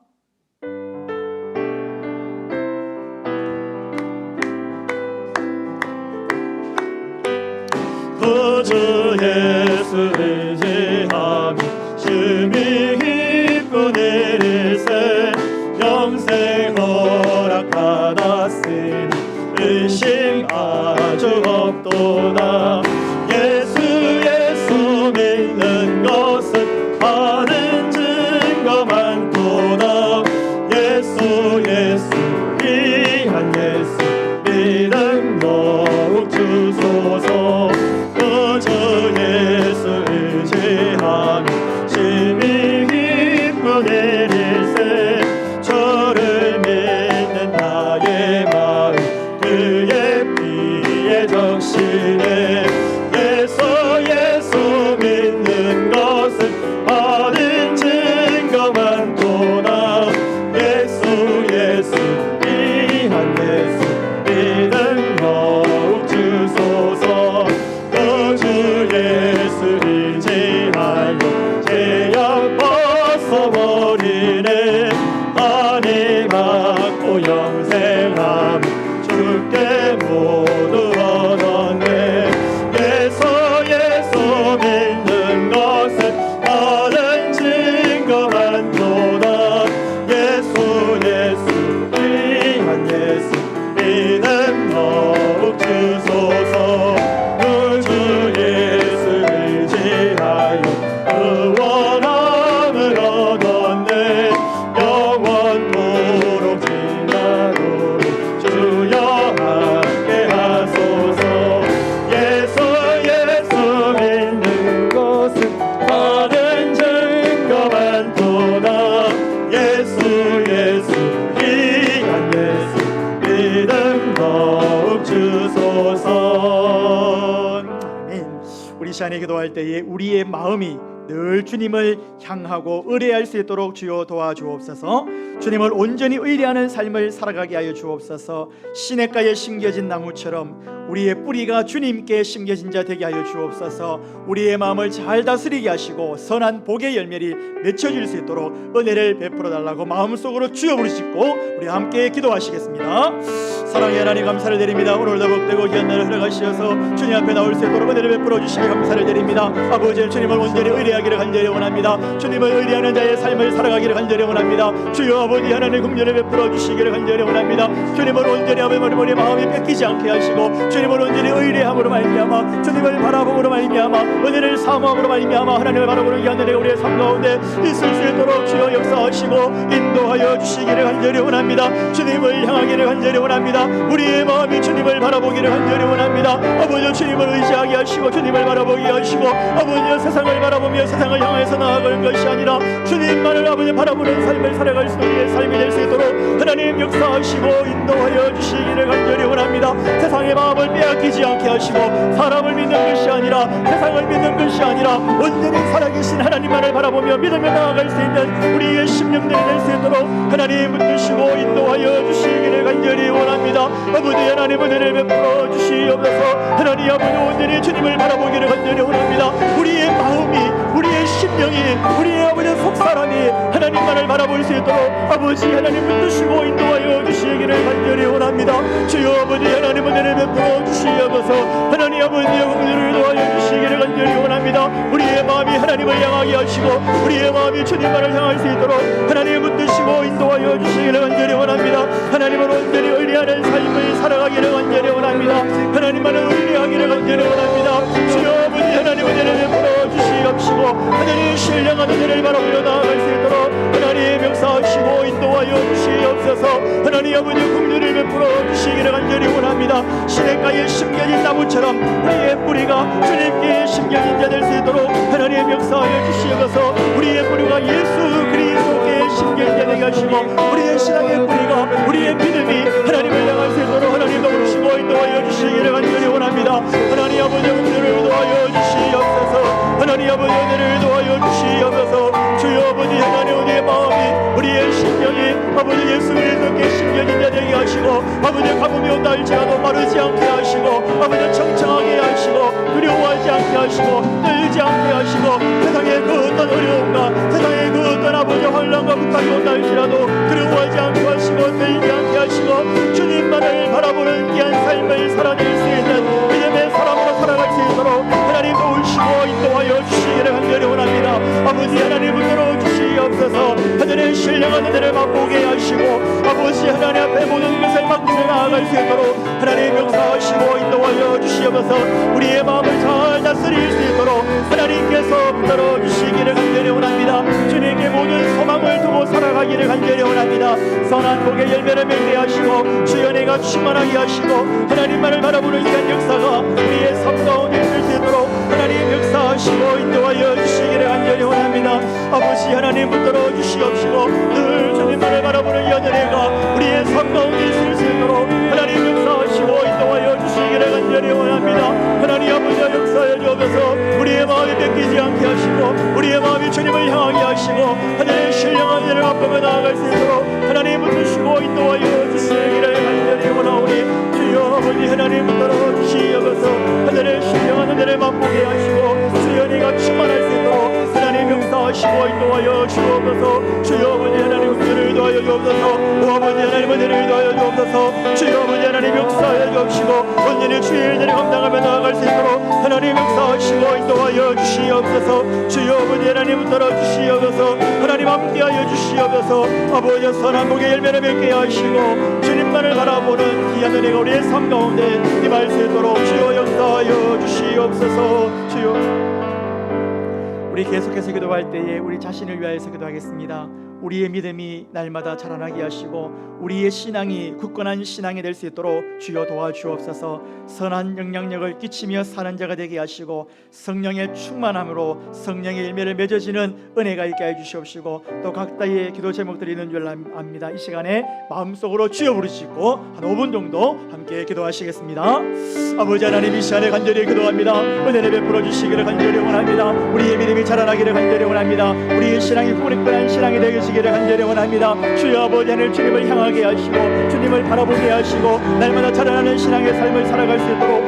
Speaker 3: 구주 예수 의지함이 심히 기쁜 일일세 영생 허락받았으니 의심 아주 없도다. 예수 믿는 것은 많은 증거 많도다. 예수 위한 예수 믿음 더욱 주소서. 구주 예수 의지함이 심히 기쁜 일일세 저를 믿는 나의 마음 그의 피에 적시네. 예수 믿는 것은 많은 증거 많도다. 예수 위한 예수 믿음 더욱 주소서. 구주 예수 의지하여 죄악 벗어버리네. 하늘 받고 영생함 주께 모두 얻었네. 예수 믿는 것은 많은 증거 많도다. 예수 위한 예수 믿음 더욱 주소서. 구주 예수 의지하여 구원함을 얻었네. 영원토록 지나도록 주여 함께 하소서. 예수 믿는 것은 많은 증거 많도다. 예수 위한 예수 믿음 더욱 주소서.
Speaker 2: 아멘. 우리 시간에 기도할 때에 우리의 마음이 늘 주님을 향하고 의뢰할 수 있도록 주여 도와주옵소서. 주님을 온전히 의뢰하는 삶을 살아가게 하여 주옵소서. 시냇가에 심겨진 나무처럼 우리의 뿌리가 주님께 심겨진 자 되게 하여 주옵소서. 우리의 마음을 잘 다스리게 하시고 선한 복의 열매를 맺혀질 수 있도록 은혜를 베풀어 달라고 마음속으로 주여 부르짖고 우리 함께 기도하시겠습니다. 사랑의 하나님 감사를 드립니다. 오늘도 복되고 귀한 날을 허락하시어서 주님 앞에 나올 수 있도록 은혜를 베풀어 주시기 감사를 드립니다. 아버지 주님을 온전히 의뢰하기를 간절히 원합니다. 주님을 의뢰하는 자의 삶을 살아가기를 간절히 원합니다. 주여 아버지 하나님 긍휼을 베풀어 주시기를 간절히 원합니다. 주님을 온전히 아버지 머리 마음이 뺏기지 않게 하시고 주님을 온전히 의뢰함으로 말미암아 주님을 바라봄으로 말미암아 은혜를 사모함으로 말미암아 하나님을 바라보는 귀한 은혜가 우리의 삶 가운데 있을 수 있도록 주여 역사하시고 인도하여 주시기를 간절히 원합니다. 주님을 향하기를 간절히 원합니다. 우리의 마음이 주님을 바라보기를 간절히 원합니다. 아버지 주님을 의지하게 하시고 주님을 바라보게 하시고 아버지 세상을 바라보며 세상을 향해서 나아가는 것이 아니라 주님만을 아버지 바라보는 삶을 살아갈 수 있는 삶이 될 수 있도록 하나님 역사하시고 인도하여 주시기를 간절히 원합니다. 세상의 마음을 빼앗기지 않게 하시고 사람을 믿는 것이 아니라 세상을 믿는 것이 아니라 온전히 살아계신 하나님만을 바라보며 믿으며 나아갈 수 있는 우리의 심령들이 될 수 있도록 하나님 붙드시고 인도하여 주시기를 간절히 원합니다. 아버지 하나님 은혜를 베풀어 주시옵소서. 하나님 아버지 온전히 주님을 바라보기를 간절히 원합니다. 우리의 마음이 우리의 심령이 우리의 아버지 속사람이 하나님만을 바라볼 수 있도록 아버지 하나님 붙드시고 인도하여 주시기를 간절히 원합니다. 주여 아버지 하나님 은혜를 베풀어 주시옵소서. 하나님 아버지 은혜를 도와여 주시기를 간절히 원합니다. 우리의 마음이 하나님을 향하게 하시고 우리의 마음이 주님만을 향할 수 있도록 하나님 붙드시고 인도하여 주시기를 간절히 원합니다. 하나님을 온전히 의뢰하는 삶을 살아가기를 간절히 원합니다. 하나님만을 의뢰하기를 간절히 원합니다. 주여 아버지 하나님 은혜를 베풀어 주시옵시고 하나님 신령한 은혜를 바라보며 나아갈 수 있도록 하나님 역사하시고 인도하여 주시옵소서. 하나님 아버지 긍휼을 베풀어 주시기를 간절히 원합니다. 시냇가에 심겨진 나무처럼 우리의 뿌리가 주님께 심겨진 자 될 수 있도록 하나님 역사하여 주시옵소서. 우리의 뿌리가 예수 그리스도께 심겨진 자 되게 하시고 우리의 신앙의 뿌리가 우리의 믿음이 하나님을 향할 수 있도록 하나님 도우시고 인도하여 주시기를 간절히 원합니다. 하나님 아버지 긍휼을 도하여 주시옵소서. 하나님 아버지 은혜를 도하여 주시옵소서. 주여 아버지 하나님 우리의 마음이 우리의 심령이 아버지 예수 그리스도께 심겨진 자 되게 하시고 아버지 가뭄이 온다 할지라도 마르지 않게 하시고 아버지 청청하게 하시고 두려워하지 않게 하시고 떨지 않게 하시고 세상의 그 어떤 어려움과 세상의 그 어떤 아버지 환난과 부탁이 온다 할지라도 두려워하지 않게 하시고 떨지 않게 하시고 주님만을 바라보는 귀한 삶을 살아낼 수 있는 믿음의 사람으로 살아갈 수 있도록 하나님 도우시고 인도하여 주시기를 간절히 원합니다. 아버지 하나님 붙들어 주시옵소서. 하늘의 신령한 은혜를 맛보게 하시고 아버지 하나님 앞에 모든 것을 맡기며 나아갈 수 있도록 하나님 역사하시고 인도하여 주시옵소서. 우리의 마음을 잘 다스릴 수 있도록 하나님께서 붙들어 주시기를 간절히 원합니다. 주님께 모든 소망을 두고 살아가기를 간절히 원합니다. 선한 복의 열매를 맺게 하시고 주의 은혜가 충만하게 하시고 하나님만을 바라보는 귀한 역사가 우리의 삶 가운데 있을 수 있도록 하나님 역사하시고 인도하여 주시기를 간절히 원합니다. 아버지 하나님 붙들어 주시옵시고 늘 주님만을 바라보는 이 은혜가 우리의 삶 가운데 있을 수 있도록 하나님 역사하시고 인도하여 주시기를 간절히 원합니다. 하나님 아버지 역사해 주옵소서. 우리의 마음이 뺏기지 않게 하시고 우리의 마음이 주님을 향하게 하시고 하나님의 신령한 은혜를 맛보며 나아갈 수 있도록 하나님 붙드시고 인도하여 주시기를 간절히 원하오니 주여 아버지 하나님 붙들어 주시옵소서. 하늘의 신령한 은혜를 맛보게 하시고 주의 은혜가 충만할 수 있도록 하나님 역사하시고 인도하여 주옵소서. 주여 아버지 하나님 은혜를 도하여 주옵소서. 오 아버지 하나님 은혜를 도하여 주옵소서. 주여 아버지 하나님 역사하여 주옵시고 온전히 주의 은혜를 감당하며 나아갈 수 있도록 하나님 역사하시고 인도하여 주시옵소서. 주여 아버지 하나님 붙들어 주시옵소서. 하나님 함께하여 주시옵소서. 아버지 선한 복의 열매를 맺게 하시고 주님만을 바라보는 귀한 은혜가 우리의 삶 가운데 임할 수 있도록 주여 역사하여 주시옵소서. 주여 우리 계속해서 기도할 때에 우리 자신을 위하여서 기도하겠습니다. 우리의 믿음이 날마다 자라나게 하시고 우리의 신앙이 굳건한 신앙이 될 수 있도록 주여 도와주옵소서. 선한 영향력을 끼치며 사는 자가 되게 하시고 성령의 충만함으로 성령의 열매를 맺어지는 은혜가 있게 해주시옵시고 또 각자의 기도 제목들이 있는 줄 압니다. 이 시간에 마음속으로 주여 부르시고 한 5분 정도 함께 기도하시겠습니다. 아버지 하나님 이 시간에 간절히 기도합니다. 은혜를 베풀어 주시기를 간절히 원합니다. 우리의 믿음이 자라나기를 간절히 원합니다. 우리의 신앙이 굳건한 신앙이 되시기를 간절히 원합니다. 주여 아버지 하나님 주님을 향하게 하시고 주님을 바라보게 하시고 날마다 자라나는 신앙의 삶을 살아갈 수 있도록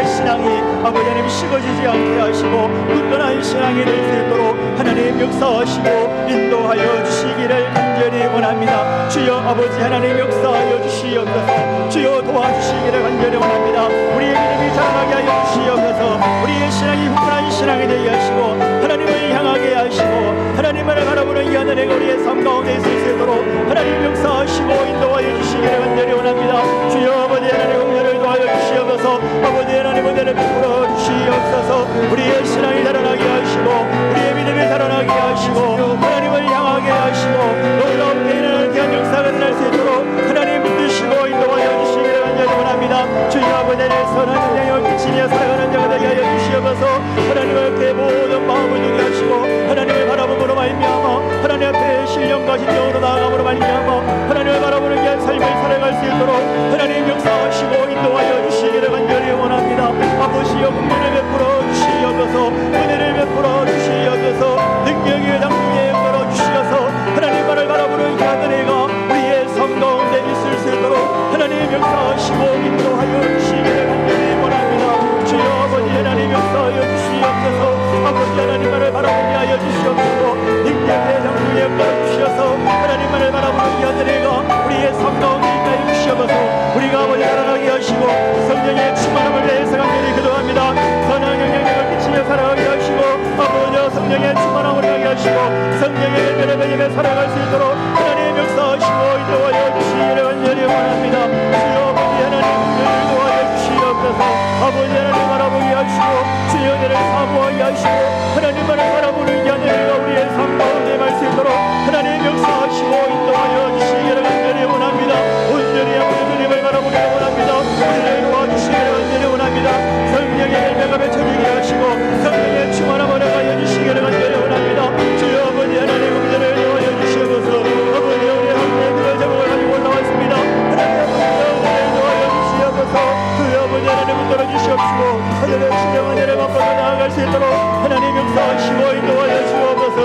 Speaker 2: 우리의 신앙이 아버지 하나님 식어지지 않게 하시고 굳건한 신앙이 될 수 있도록 하나님 역사하시고 인도하여 주시기를 간절히 원합니다. 주여 아버지 하나님 역사하여 주시옵소서. 주여 도와주시기를 간절히 원합니다. 우리의 믿음이 자라나게 하여 주시옵소서. 우리의 신앙이 굳건한 신앙이 되게 하시고 하나님을 향하게 하시고 하나님을 바라보는 이 하늘의 우리의 삶 가운데 있을 수 있도록 하나님 역사하시고 인도하여 주시기를 간절히 원합니다. 주여 아버지 하나님 은혜를 도하여 주시옵소서. 아버지 하나님 은혜를 베풀어 주시옵소서. 우리의 신앙이 자라나게 하시고 우리의 믿음이 자라나게 하시고 하나님을 향하게 하시고 놀라운 일을 귀한 역사가 일어날 수 있도록 하나님 붙드시고 인도하여 주시기를 간절히 원합니다. 주여 아버지 하나님 선한 영향을 끼치며 살아가는 자가 되게 하여 주시옵소서. 하나님을 그 모든 마음을 두게 하시고 하나님을 바라보므로 말미암아 하나님 앞에 신령과 진정으로 나아감으로 말미암아 하나님을 바라보는 귀한 삶을 살아갈 수 있도록 하나님 역사하시고 인도하여 주시기를 간절히 원합니다. 아버지여 은혜를 베풀어 주시옵소서. 은혜를 베풀어 주시옵소서. 능력의 장중에 열어 주시어서 하나님만을 바라보는 그 하늘이가 우리의 삶 가운데 있을 수 있도록 하나님 역사하시고 인도하여 주시기를 간절히 원합니다. 주여 아버지 하나님 역사하여 주시옵소서. 아버지 하나님만을 바라보게 하여 주시옵소서. 능력의 장중에 열어 주시어서 하나님만을 바라보는 그 하늘이가 우리의 삶 가운데 있게 주시옵소서. 우리가 아버지 자라나게 하시고 성령의 충만함을 위해서 간절히 기도합니다. 선한 영향력을 끼치며 살아가게 하시고 아버지 성령의 충만함을 하게 하시고 성령의 열매를 맺으며 살아갈 수 있도록 하나님 역사하시고 인도하여 주시기를 간절히 원합니다. 주여 아버지 하나님 은혜를 도하여 주시옵소서. 아버지 하나님 바라보게 하시고 주의 은혜를 사모하게 하시고 하나님만을 바라보는 이 하늘과 우리의 삶 가운데 말 수 있도록 하나님 역사하시고 인도하여 주시기를 간절히 원합니다. 온전히 아버지 주님을 바라보기를 원합니다. 우리를 도와주시기를 간절히 원합니다. 성령의 열매가 맺혀지게 하시고 성령의 충만함을 하여 주시기를 간절히 원합니다. 주여 아버지 하나님 은혜를 도하여 주시옵소서. 아버지 우리 하나님의 그 제목을 가지고 올라왔습니다. 하나님 아버지 은혜를 도하여 주시옵소서. 주여 아버지 하나님 붙들어 주시옵시고 하늘의 신령한 은혜를 맛보아 나아갈 수 있도록 하나님 역사하시고 인도하여 주옵소서.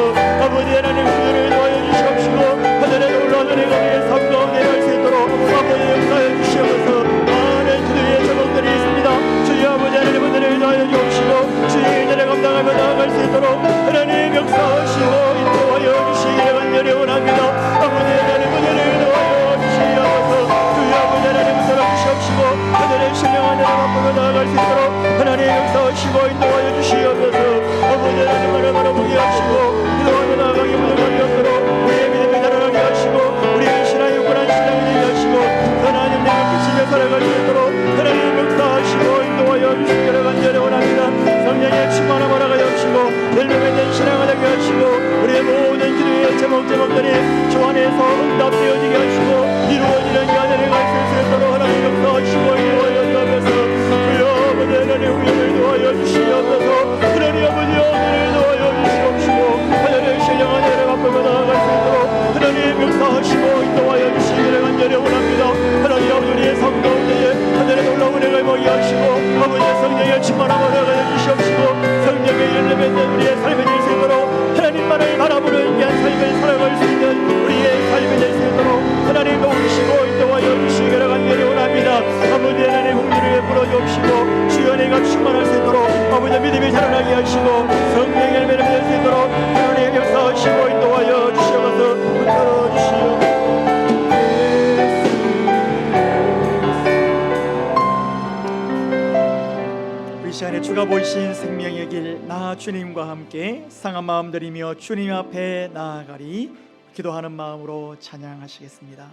Speaker 2: 아버지 하나님 은혜를 도하여 주시옵시고 하늘의 놀라운 은혜가 우리의 삶 가운데 갈 수 있도록 아버지 역사하여 주시옵소서. 많은 주의 제목들이 있습니다. 주여 아버지 하나님 은혜를 도하여 주옵시고 주의 은혜를 감당하며 나아갈 수 있도록 하나님 역사하시고 인도하여 주시기를 간절히 원합니다. 아버지 하나님 은혜를 도하여 주시옵소서. 주여 아버지 하나님 붙들어 주시옵시고 하늘의 신령한 은혜를 맛보며 나아갈 수 있도록 하나님 역사하시고 인도하여 주시옵소서. 아버지 하나님을 바라보게 하시고 기도하며 나아가게 모든 것으로 우리의 믿음이 자라나게 하시고 우리의 신앙이 굳건한 신앙이 되게 하시고 선한 영향을 끼치며 살아갈 수 있도록 하나님 역사하시고 인도하여 주시기를 간절히 원합니다. 성령의 충만함을 하게 하시고 열매 맺는 신앙을 하게 하시고 우리의 모든 기도의 제목들이 주 안에서 응답되어지게 하시고 이루어지는 이 하늘에 갈 수 있도록 하나님 역사하시고 인도하여 주옵소서. 주여 아버지 하나님 은혜를 도하여 주시옵소서. 하나님 아버지 은혜를 도하여 주시옵시고 하늘의 신령한 은혜를 맛보며 나아갈 수 있도록 하나님 역사하시고 인도하여 주시기를 간절히 원합니다. 하나님 아버지 우리의 삶 가운데에 하늘의 놀라운 은혜를 보게 하시고 아버지의 성령의 충만함을 하여 주시옵시고 성령의 열매 맺는 우리의 삶이 될 수 있도록 하나님만을 바라보는 귀한 삶을 살아갈 수 있는 우리의 삶이 될 수 있도록 하나님 도우시고 인도하여 주시기를 간절히 원합니다. 아버지 하나님 긍휼을 베풀어 주옵시고 주의 은혜가 충만할 수 있도록 아버지 믿음이 자라나게 하시고 성령의 열매를 맺을 수 있도록 하나님 역사하시고 인도하여 주시옵소서. 붙들어 주시옵소서. 이 시간에 주가 보이신 생명의 길 나 주님과 함께 상한 마음 드리며 주님 앞에 나아가리 기도하는 마음으로 찬양하시겠습니다.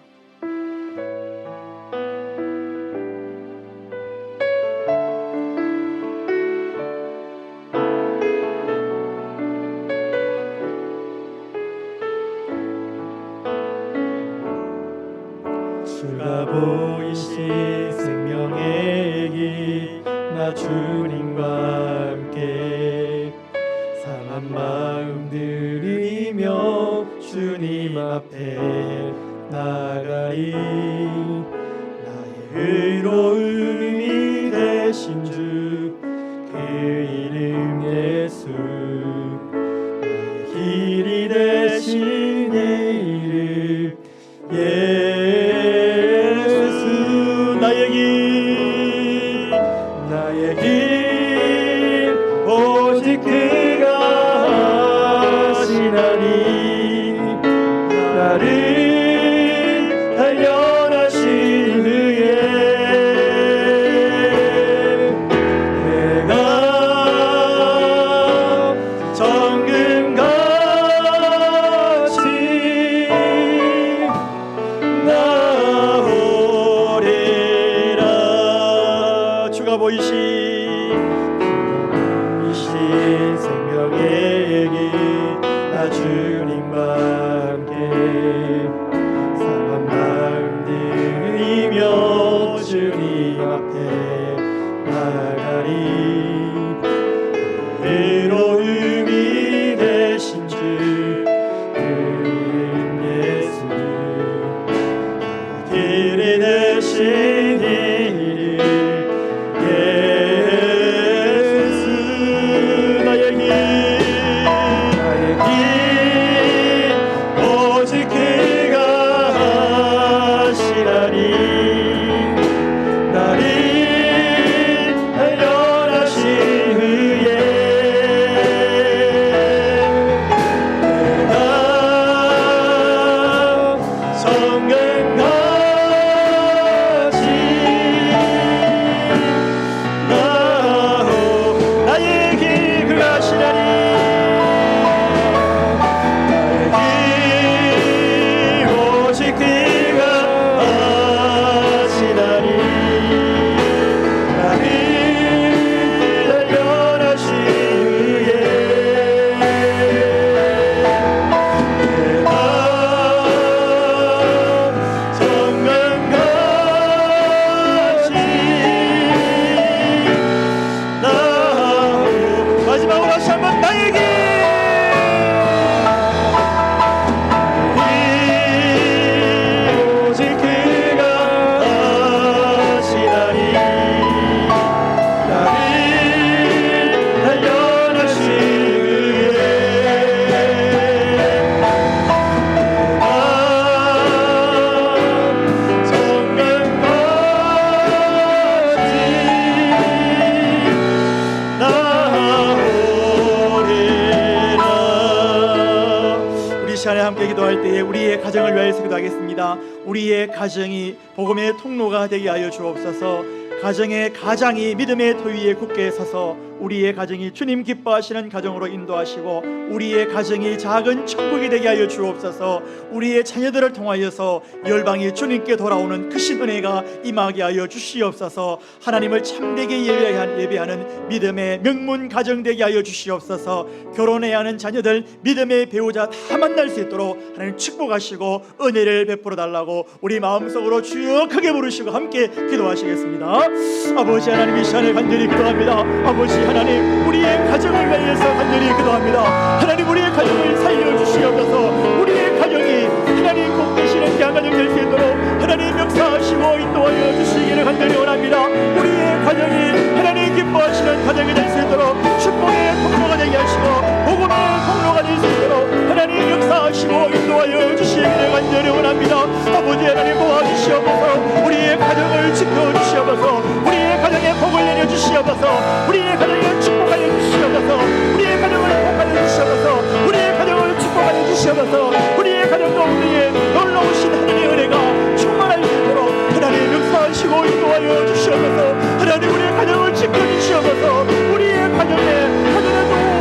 Speaker 3: 주가 보이신 생명의 길 나 주님과 함께 상한 마음 들이며 주님 앞에 나가리 나의 의로움이 되신 주 그 이름 예수 나의 길이 되신 내 이름 예수 나의 길
Speaker 2: 보이신
Speaker 3: 생명의 길 나 주님과 함께 상한 마음 들이며 주님 앞에 나가리 의로움이 되신 주 이름 예수 길이 되신 이름 예수 나의 길 오직 그가 하시나니 나를 단련하신 후에 내가 성경같이 나오 나의 길 그가 하시나니 오직 그가 하시나니 나를 단련하신 후에 내가 성경같이 나오 마지막으로 다시 한번 나의 길 오직 그가 하시나니 나를 단련하신 후에 내가 성경같이 나오리라. 우리 시간에 함께 기도할 때에 우리의 가정을 위하여서 기도하겠습니다. 우리의 가정이 복음의 통로가 되게 하여 주옵소서. 가정의 가장이 믿음의 토 위에 굳게 서서 우리의 가정이 주님 기뻐하시는 가정으로 인도하시고 우리의 가정이 작은 천국이 되게 하여 주옵소서. 우리의 자녀들을 통하여서 열방이 주님께 돌아오는 크신 은혜가 임하게 하여 주시옵소서. 하나님을 참되게 예배하는 믿음의 명문 가정 되게 하여 주시옵소서. 결혼해야 하는 자녀들 믿음의 배우자 다 만날 수 있도록 하나님 축복하시고 은혜를 베풀어 달라고 우리 마음속으로 주여 크게 부르시고 함께 기도하시겠습니다. 아버지 하나님, 이 시간에 간절히 기도합니다. 아버지 하나님, 우리의 가정을 위해서 간절히 기도합니다. 하나님, 우리의 가정을 살려주시옵소서. 우리의 가정이 하나님 복 되시는 귀한 가정 될 수 있도록 하나님 역사하시고 인도하여 주시기를 간절히 원합니다. 우리의 가정이 하나님 기뻐하시는 가정이 될 수 있도록 축복의 통로가 되게 하시고 복음의 통로가 될 수 있도록 하나님 역사하시고 인도하여 주시기를 간절히 원합니다. 아버지 하나님, 도와주시옵소서. 우리의 가정을 지켜주시옵소서. 우리의 가정에 복을 내려주시옵소서. 우리의 가정에 축복하여 주시옵소서. 우리의 가정을 복하여 주시옵소서. 우리의 가정을 축복하여 주시옵소서. 우리의 가정 가운데에 놀라우신 하나님의 은혜가 충만할 수 있도록 하나님 역사하시고 인도하여 주시옵소서. 하나님, 우리의 가정을 지켜주시옵소서. 우리의 가정에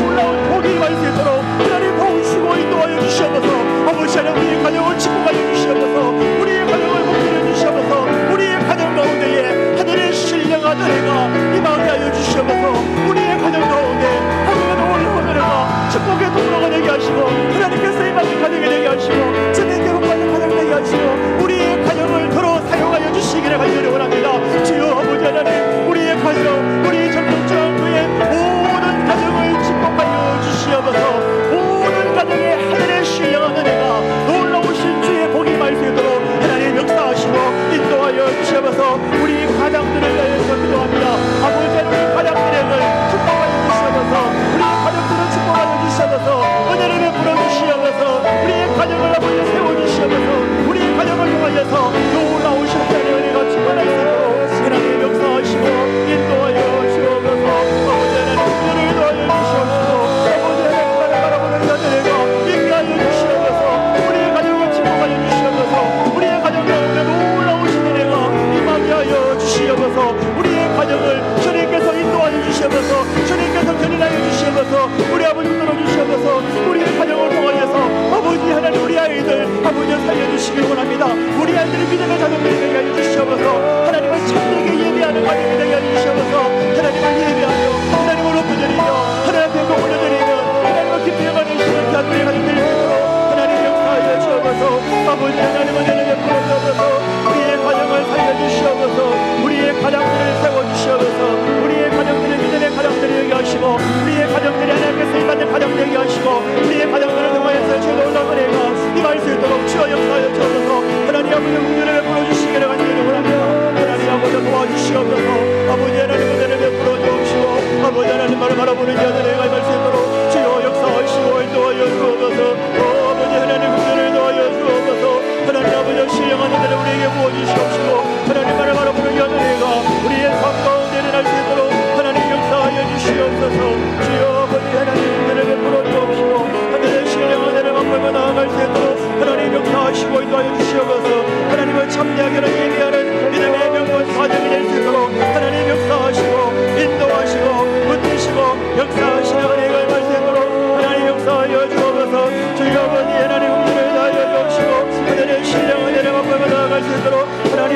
Speaker 3: 놀라운 복이 임할 수 있도록 하나님 도우시고 인도하여 주시옵소서. 아버지 하나님, 우리의 가정을 축복하여 주시옵소서. 우리의 가정을 복하여 주시옵소서. 우리의 가정 가운데에 하늘의 신령한 은혜가 임하게 하여 주시옵소서. 우리의 가정 가운데 하늘의 놀라운 은혜가 축복의 통로가 되게 하시고 하나님께서 임하는 가정이 되게 하시고 주님께 복받는 가정 되게 하시고 우리의 가정을 더러 사용하여 주시기를 간절히 원합니다. 주여 아버지 하나님, 우리의 가정, 우리 전통장교의 모든 가정을 축복하여 주시옵소서. 모든 가정에 하늘의 신령한 은혜가 놀라우신 주의 복이 임할 수 있도록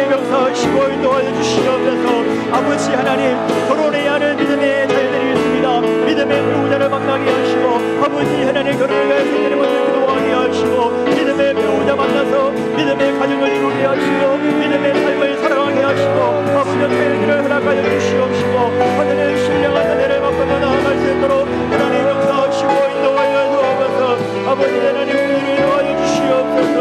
Speaker 3: 하나님 역사하시고 인도하여 주시옵소서. 아버지 하나님, 결혼해야 하는 믿음의 자녀들이 있습니다. 믿음의 배우자를 만나게 하시고, 아버지 하나님, 결혼을 위해서 하나님 먼저 기도하게 하시고, 믿음의 배우자 만나서 믿음의 가정을 이루게 하시고, 믿음의 삶을 살아가게 하시고, 아버지 자녀들을 허락하여 주시옵시고, 하나님 신령한 은혜를 받고 나아갈 수 있도록 하나님 역사하시고 인도하여 주옵소서. 아버지 하나님, 우리를 도와여 주시옵소서.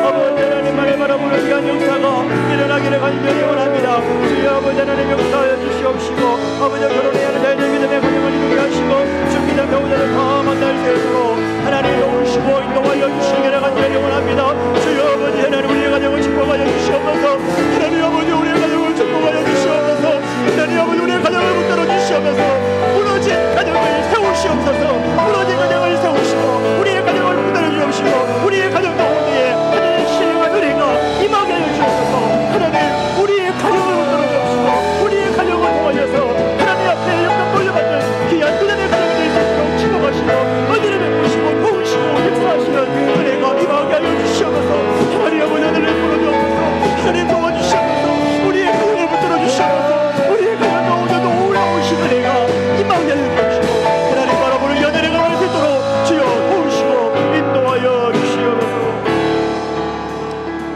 Speaker 3: 아버지 하나님, 말을 바라보는 귀한 역사가 일어나기를 간절히 원합니다. 주여 아버지 하나님, 역사하여 주시옵시고, 아버지 결혼해야 하는 자녀들 믿음의 가정을 이루게 하시고, 준비된 배우자를 다 만날 수 있도록 하나님 도우시고 인도하여 주시기를 간절히 원합니다. 주여 아버지 하나님, 우리의 가정을 축복하여 주시옵소서. 하나님 아버지, 우리의 가정을 축복하여 주시옵소서. 하나님 아버지, 우리의 가정을 붙들어 주시옵소서. 무너진 가정을 세우시옵소서. 무너진 가정을 세우시고, 우리의 가정을 붙들어 주옵시고, 우리의 가정 가운데에 하나님 신령한 은혜가 임하게 하여 주옵소서. 하나님, 우리의 가정을 붙들어 주옵시고, 우리의 가정을 통하여서 하나님 앞에 영광 돌려받는 귀한 은혜의 가정이 될 수 있도록 축복하시고, 은혜를 베푸시고 도우시고 역사하시는 은혜가 임하게 하여 주시옵소서. 하나님 아버지, 은혜를 베풀어 주옵소서. 하나님 도와주시옵소서. 우리의 가정을 붙들어 주시옵소서. 우리의 가정 가운데도 올라오신 은혜가 임하게 하여 주옵시고, 하나님 바라보는 연애를 감할 수 있도록 주여 도우시고 인도하여 주시옵소서.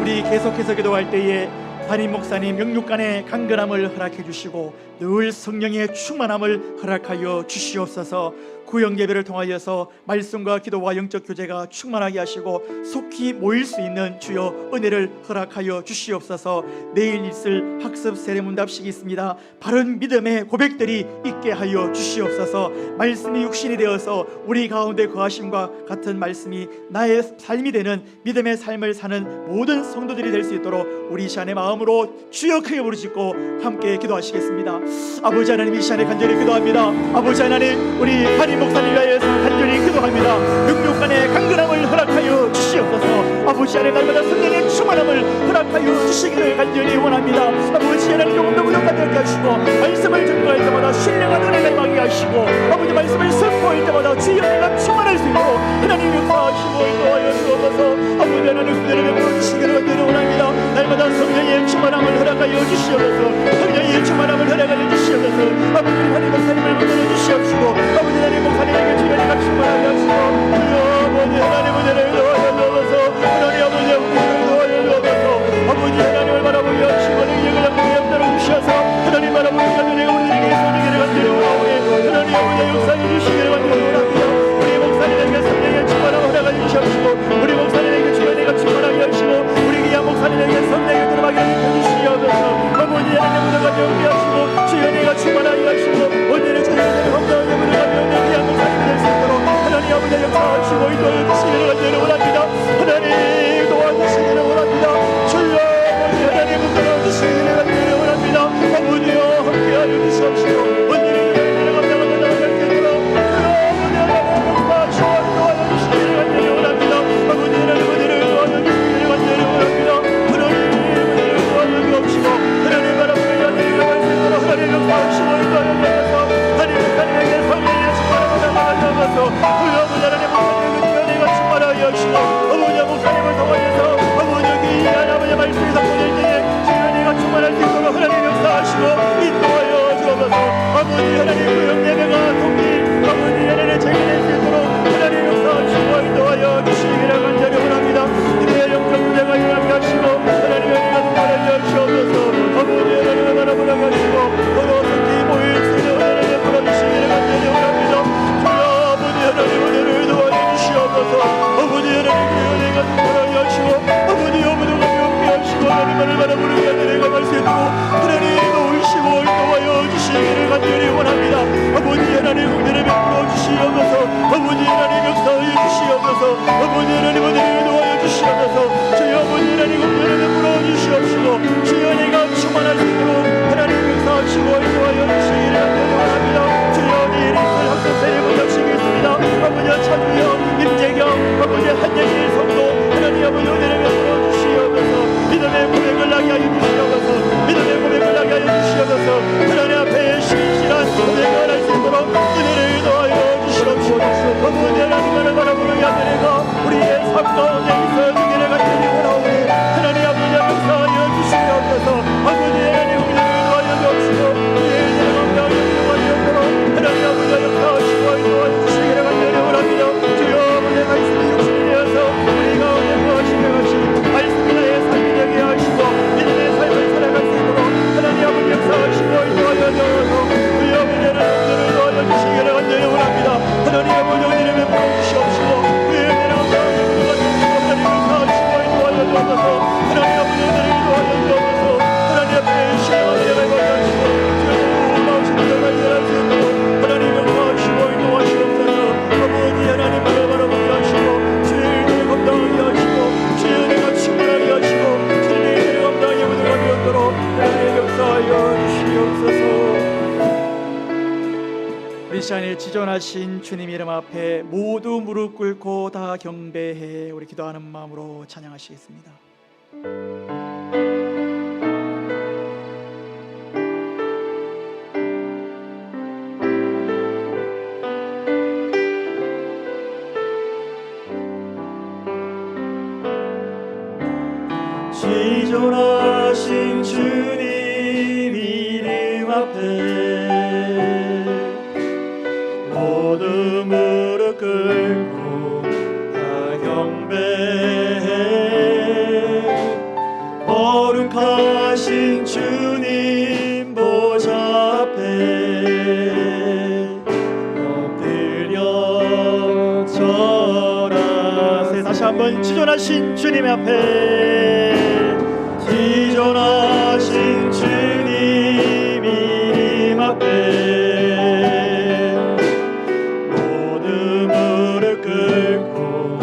Speaker 3: 우리 계속해서 기도할 때에 담임 목사님 영육간의 강건함을 허락해 주시고, 늘 성령의 충만함을 허락하여 주시옵소서. 구역 예배를 통하여서 말씀과 기도와 영적 교제가 충만하게 하시고, 속히 모일 수 있는 주여 은혜를 허락하여 주시옵소서. 내일 있을 학습 세례문답식이 있습니다. 바른 믿음의 고백들이 있게 하여 주시옵소서. 말씀이 육신이 되어서 우리 가운데 거하심과 같은 말씀이 나의 삶이 되는 믿음의 삶을 사는 모든 성도들이 될 수 있도록 우리 이 시간의 마음으로 주여 크게 부르짖고 함께 기도하시겠습니다. 아버지 하나님, 이 시간에 간절히 기도합니다. 아버지 하나님, 우리 담임 목사님 위하여서 간절히 기도합니다. 육육간의 강건함을 허락하여 주시옵소서. 아버지 하나님, 날마다 성령의 충만함을 허락하여 주시기를 간절히 원합니다. 아버지 하나님, 조금 더 무력하게 하시고, 말씀을 전가할 때마다 신령한 은혜가 임하게 하시고, 아버지 말씀을 선포할 때마다 주의 은혜가 충만할 수 있도록 하나님 역사하시고 인도하여 주옵소서. 아버지 하나님, 은혜를 베풀어 주시기를 간절히 원합니다. 날마다 성령의 충만함을 허락하여 주시옵소서. 성령의 충만함을 허락하여 주시옵소서. 아버지 하나님, 목사님을 붙들어 주시옵시고, 아버지 하나님, 목사님에게 주변에가 충만하게 하시고, 아버지 하나님, 은혜를 도와여 주옵소서. 하나님 아버지, 은혜를 도와여 주옵소서. 아버지 하나님을 바라보게 하시고, 능력을 잡고 역사를 주셔서 하나님 바라보게 하는 내가 우리에게 소리기를 간절히 원하오니, 하나님 아버지 역사해 주시기를 간절히 원합니다. 우리 목사님에게 성령의 충만함을 허락하여 주시옵시고, 우리 목사님에게 주변에가 충만하게 하시고, 우리 귀한 목사님에게 성령의 들어가게 해주시옵소서. 아버지 하나님, 무덤까지 오게 하시고, 주연이가 충만하게 하시고, 오늘의 주연의 건강하게 무덤까지 오는 귀한 목사님이 될 수 있도록 하나님 아버지 역사하시고 인도해 주시기를 간절히 원합니다. 하나님 도와주시기를 원합니다. 주여 아버지 하나님 붙들어 주시기를 간절히 원합니다. 아버지여 함께하여 주시옵시고, 오늘의 주연의 감당하며 나아갈 수 있도록 주여 아버지 하나님 역사하시고 인도하여 주시기를 간절히 원합니다. 아버지 하나님, 은혜를 도와여 주시기를 간절히 원합니다. 하나님 은혜를 도와여 주옵시고, 하나님 바라보는 자들이 나갈 수 있도록 하나님 역사하시고 인도하여 주옵소서. 하나님 목사님에게 성령의 충만함을 나가주옵소서. 주여 아버지 하나님, 목사님에게 주연이가 충만하게 하시고, 아버지 목사님을 통하여서 아버지 귀한 아버지 말씀이 선포될 때에 주연이가 충만할 수 있도록 하나님 역사하시고 인도하여 주옵소서. 아버지 하나님, 구역 예배가 통일 아버지 하나님 제기될 수 있도록 하나님 역사하시고 인도하여 주시기를 간절히 원합니다. 우리의 영적 문제가 일어나게 하시고, 하나님 은혜가 충만하게 하시옵소서. 아버지 하나님을 바라보게 하시고, 서로 속히 모일 수 있는 은혜를 베풀어 주시기를 간절히 원합니다. 주여 아버지 하나님, 은혜를 도와여 주시옵소서. 아버지 하나님, 그 은혜가 충만하게 하시고, 아버지 어머니가 명쾌 하시고, 하나님만을 바라보는 은혜가 갈 수 있도록 하나님 도우시고 인도하여 주시기를 간절히 원합니다. 아버지 하나님, 은혜를 베풀어 주시옵소서. 아버지 하나님, 역사하여 주시옵소서. 아버지 하나님, 은혜를 도와여 주시옵소서. 주여 아버지 하나님, 은혜를 베풀어 주시옵시고, 주여 은혜가 충만할 수 있도록 하나님 역사하시고 인도하여 주시기를 간절히 원합니다. 주여 내일 있을 학습 세례문답식이 있습니다. 아버지 차주여, 임재경, 아버지 한예일 성도 하나님 아버지 은혜를 베풀어 주시옵소서. 믿음의 고백을 나게 하여 주시옵소서. 믿음의 고백을 나게 하여 주시옵소서. 하나님 앞에 신실한 고백을 할 수 있도록 은혜를 더하여 주시옵소서. 아버지 하나님만을 바라보는 야들이가 우리의 삶 가운데 있어 주기를 간절히 원하오니, 하나님 아버지 역사하여 주시옵소서.
Speaker 2: 역사하여 주시옵소서. 우리 시간에 지존하신 주님 이름 앞에 모두 무릎 꿇고 다 경배해 우리 기도하는 마음으로 찬양하시겠습니다.
Speaker 3: 지존하신 주님 이름 앞에 모두 무릎 꿇고 다 경배해 거룩하신 주님 보좌 앞에 엎드려 절하세. 다시 한번 지존하신 주님 앞에 지존하신 주님 이름 앞에 모두 무릎 꿇고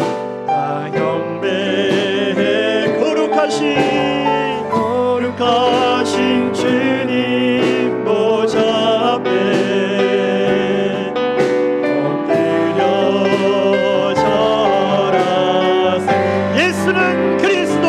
Speaker 3: 다 경배해 거룩하신 주님 보좌 앞에 엎드려 절하세. 예수는 그리스도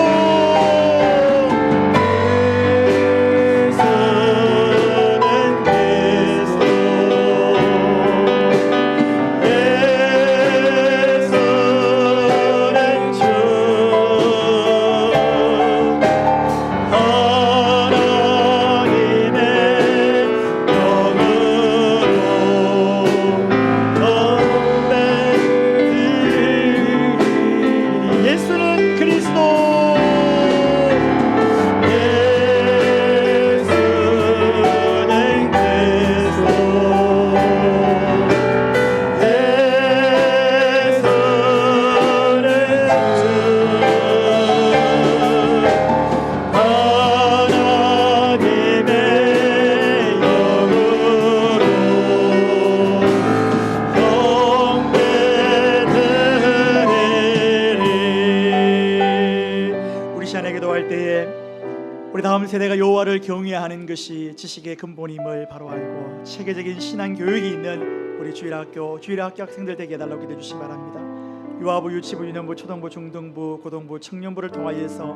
Speaker 3: 다음 세대가 여호와를 경외하는 것이 지식의 근본임을 바로 알고 체계적인 신앙 교육이 있는 우리 주일학교 학생들 되게 해달라고 기도해 주시기 바랍니다. 유아부, 유치부, 유년부, 초등부, 중등부, 고등부, 청년부를 통하여서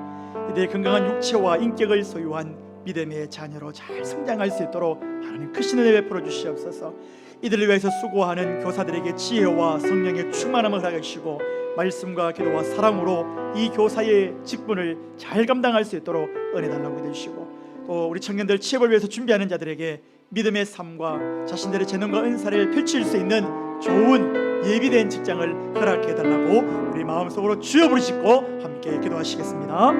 Speaker 3: 이들의 건강한 육체와 인격을 소유한 믿음의 자녀로 잘 성장할 수 있도록 하나님 크신 은혜 베풀어 주시옵소서. 이들을 위해서 수고하는 교사들에게 지혜와 성령의 충만함을 허락해 주시고 말씀과 기도와 사랑으로 이 교사의 직분을 잘 감당할 수 있도록 은혜 달라고 해주시고, 또 우리 청년들 취업을 위해서 준비하는 자들에게 믿음의 삶과 자신들의 재능과 은사를 펼칠 수 있는 좋은 예비된 직장을 허락해 달라고 우리 마음속으로 주여 부르짖고 함께 기도하시겠습니다.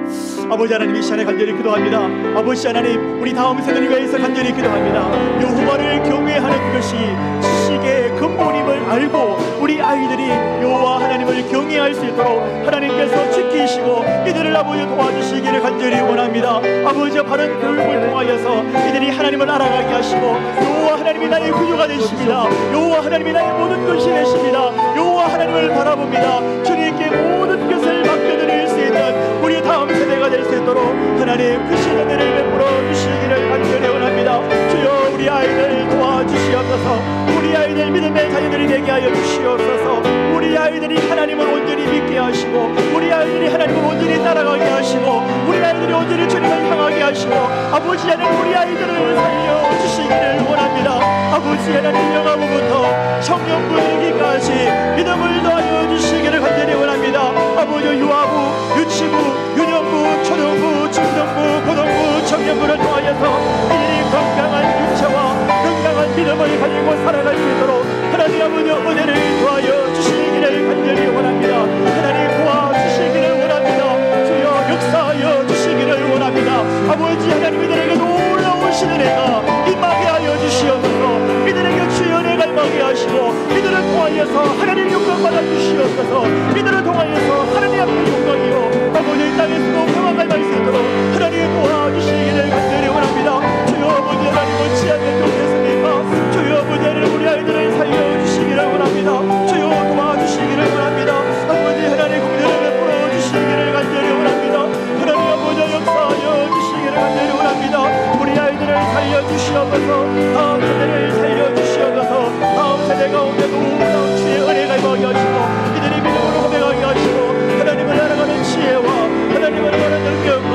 Speaker 3: 아버지 하나님, 이 시간에 간절히 기도합니다. 아버지 하나님, 우리 다음 세대를 위해서 간절히 기도합니다. 여호와를 경외하는 것이 지식의 근본임을 알고 우리 아이들이 여호와 하나님을 경외할 수 있도록 하나님께서 지키시고 이들을 아버지 도와주시기를 간절히 원합니다. 아버지의 바른 교육을 통하여서 이들이 하나님을 알아가게 하시고 여호와 하나님이 나의 구주가 되십니다. 여호와 하나님이 나의 모든 것이 되십니다. 여호와 하나님을 바라봅니다. 주님께 모든 것을 맡겨드릴 수 있는 우리 다음 세대가 될 수 있도록 하나님 크신 은혜를 베풀어 주시기를 간절히 원합니다. 주여, 우리 아이들 도와주시옵소서. 우리 아이들 믿음의 자녀들이 되게 하여 주시옵소서. 우리 아이들이 하나님을 온전히 믿게 하시고 우리 아이들이 하나님을 온전히 따라가게 하시고 우리 아이들이 온전히 주님을 향하게 하시고 아버지 하나님, 우리 아이들을 살려주시기를 원합니다. 아버지 하나님, 영아부부터 청년부이기까지 믿음을 더하여 주시기를 간절히 원합니다. 아버지, 유아부, 유치부, 유년부, 초등부, 중등부, 고등부, 청년부를 통하여서 이들이 건강한 육체와 건강한 믿음을 가지고 살아갈 수 있도록 하나님 아버지 은혜를 더하여 주시기를 간절히 원합니다. 하나님 도와주시기를 원합니다. 주여, 역사하여 주시기를 원합니다. 아버지 하나님, 이들에게 놀라우신 은혜가 임하게 하여 주시옵소서. 이들에게 주의 은혜가 임하게 하시고 이들을 통하여서 하나님 영광 받아 주시옵소서. 이들을 통하여서 하나님 앞에 영광이요 아버지 이 땅에서도 평화가 임할 수 있도록 하나님 도와주시기를 간절히 원합니다. 주여 아버지 하나님, 어찌 하면 좋겠습니까? 주여 아버지 하나님, 우리 아이들을 살려주시기를 원합니다. 주여 도와주시기를 원합니다. 아버지 하나님, 공들을 베풀어 주시기를 간절히 원합니다. 하나님 아버지 역사하여 주시기를 간절히 원합니다. 우리 아이들 주시옵소서. 다음 세대를 살려주시옵소서. 다음 세대 가운데 놀라운 주의 은혜가 임하게 하시고 이들이 믿음으로 고백하게 하시고 하나님을 알아가는 지혜와 하나님을 알아가는 능력과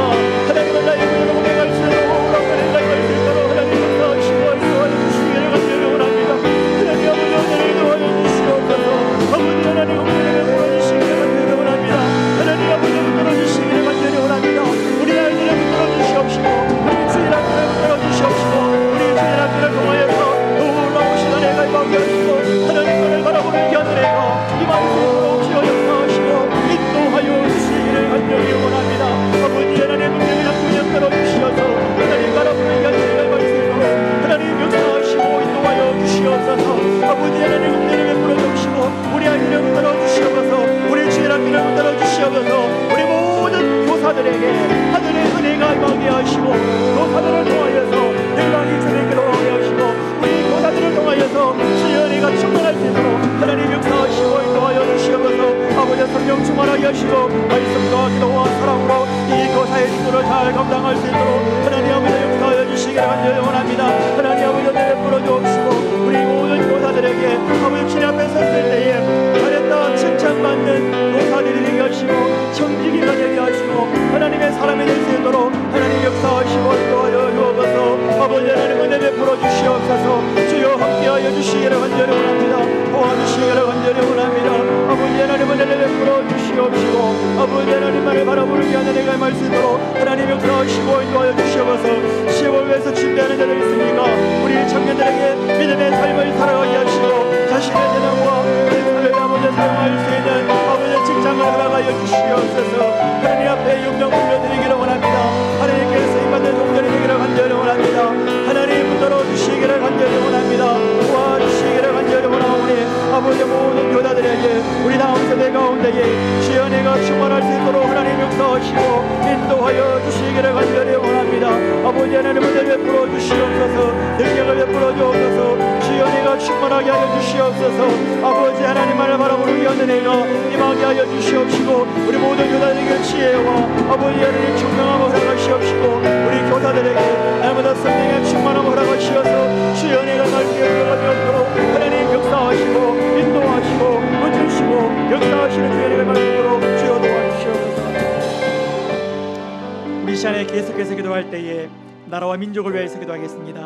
Speaker 3: 하나님을 나의 믿음으로 고백할 수 있는 놀라운 은혜가 임할 수 있도록 하나님 역사하시고 인도하여 주시기를 간절히 원합니다. 하나님 아버지 은혜를 인도하여 주시옵소서. 아버지 하나님 은혜를 보여주시기를 간절히 원합니다. 하나님 아버지 붙들어 주시기를 간절히 원합니다. 우리 아이들을 붙들어 주시옵시고 우리 주일 학교를 붙들어 주시옵시고 우리 주일 학교를 통하여서 놀라우신 은혜가 임하게 하시고 하나님 은혜를 바라보는 견은혜가 임할 수 있도록 주여 역사하시고 인도하여 주시기를 간절히 원합니다. 아버지 하나님 능력을 약속을 들어주시어서 하나님 바라보는 견은혜가 임할 수 있도록 하나님 역사하시고 인도하여 주시옵소서. 아버지 하나님 은혜를 베풀어 주시고 우리 아이들을 붙들어 주시옵소서. 우리 주일 학교를 붙들어 주시옵소서. 우리 모든 교사들에게 하늘의 은혜가 임하게 하시고 교사들을 통하여서 대박이 주님께로 오게 하시고 우리 교사들을 통하여서 주의 은혜가 충만할 수 있도록 하나님 역사하시고 인도하여 주시옵소서. 아버지 성령 충만하게 하시고 말씀과 기도와 사랑으로 이 교사의 직분을 잘 감당할 수 있도록 하나님 아버지 역사하여 주시기를 간절히 원합니다. 하나님 아버지 은혜 베풀어 주옵시고 우리 모든 교사들에게 아버지 주님 앞에 섰을 때에 잘했다 칭찬받는 교사들이 되게 하시고 청지기가 되게 하시고 하나님의 사람이 될 수 있도록 하나님 역사하시고 인도하여 주옵소서. 아버지 하나님 은혜 베풀어 주시옵소서. 주여 함께하여 주시기를 간절히 원합니다. 도와주시기를 간절히 원합니다. 아버지 하나님 은혜를 베풀어 주시옵시고 아버지 하나님만을 바라보는 게 하나님의 말씀으로 하나님 역사하시고 인도하여 주시옵소서. 10월에서 준비하는 자들 있습니까? 우리 청년들에게 믿음의 삶을 살아가게 하시고 자신의 재능과 내 아버지 사용할 수 있는 아버지 직장을 허락하여 주시옵소서. 하나님 앞에 영광 올려드리기를 원합니다. 하나님께 쓰임받는 종들이 되기를 간절히 원합니다. 하나님 붙들어 주시기를 간절히 원합니다. 도와주시기를 간절히 원하오니 아버지 모든 교사들에게 우리 다음 세대 가운데에 주의 은혜가 충만할 수 있도록 하나님 역사하시고 인도하여 주시기를 간절히 원합니다. 아버지 하나님 은혜 베풀어 주시옵소서. 능력을 베풀어 주옵소서. 주의 은혜가 충만하게 하여 주시옵소서. 아버지 하나님만을 바라보는 이 은혜가 임하게 하여 주시옵시고 우리 모든 교사들에게 지혜와 아버지 하나님 충만함을 허락하시옵시고 우리 교사들에게 날마다 성령의 충만함을 허락하시어서 주의 은혜가 넓게 흘러가도록 하나님 역사하시고 인도하시고 붙주시고 역사하시는 주의 은혜가 넓도록 주여 도와주시옵소서. 우리 시간에 계속해서 기도할 때에 나라와 민족을 위해서 기도하겠습니다.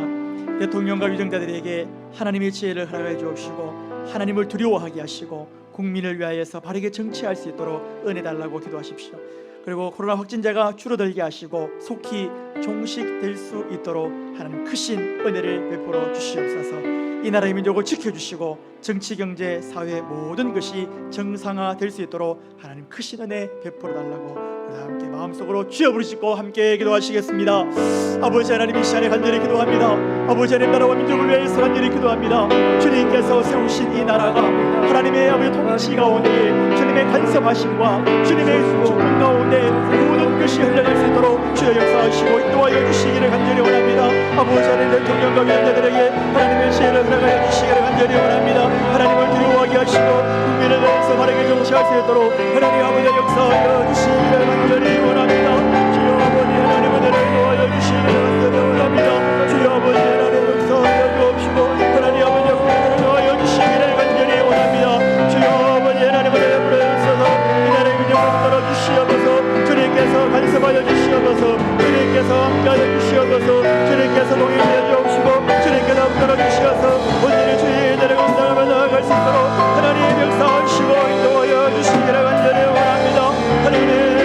Speaker 3: 대통령과 위정자들에게 하나님의 지혜를 허락해 주옵시고 하나님을 두려워하게 하시고 국민을 위하여서 바르게 정치할 수 있도록 은혜 달라고 기도하십시오. 그리고 코로나 확진자가 줄어들게 하시고 속히 종식될 수 있도록 하나님 크신 은혜를 베풀어 주시옵소서. 이 나라의 민족을 지켜주시고 정치, 경제, 사회 모든 것이 정상화될 수 있도록 하나님 크신 은혜 베풀어 달라고 우리 함께 마음속으로 주여 부르시고 함께 기도하시겠습니다. 아버지 하나님 이 시간에 간절히 기도합니다. 아버지 하나님 나라와 민족을 위해서 간절히 기도합니다. 주님께서 세우신 이 나라가 하나님의 아버지 통치 가운데 주님의 간섭하심과 주님의 주권 가운데 모든 것이 흘러갈 수 있도록 주여 역사하시고 인도하여 주시기를 간절히 원합니다. 아버지 하나님 대통령과 위원자들에게 하나님의 지혜를 허락하여 주시기를 간절히 원합니다. 하나님을 두려워하게 하시고 국민을 위해서 바르게 정치할 수 있도록 하나님 아버지 역사하여 주시기를 간절히 원합니다. 주여 아버지 하나님 은혜를 도와여 주시기를 간절히 원합니다. 주여 아버지 하나님 역사하여 주옵시고 하나님 아버지 은혜를 도와여 주시기를 간절히 원합니다. 주여 아버지 하나님 은혜를 부르셔서 이 나라의 민족을 붙들어 주시옵소서. 주님께서 간섭하여 주시옵소서. 주님께서 함께하여 주시옵소서. 주님께서 동행하여 주옵시고 주님께서 붙들어 주시어서 온전히 주의 은혜를 감당하며 나아갈 수 있도록 하나님 역사하시고 인도하여 주시기를 간절히 원합니다. 하나님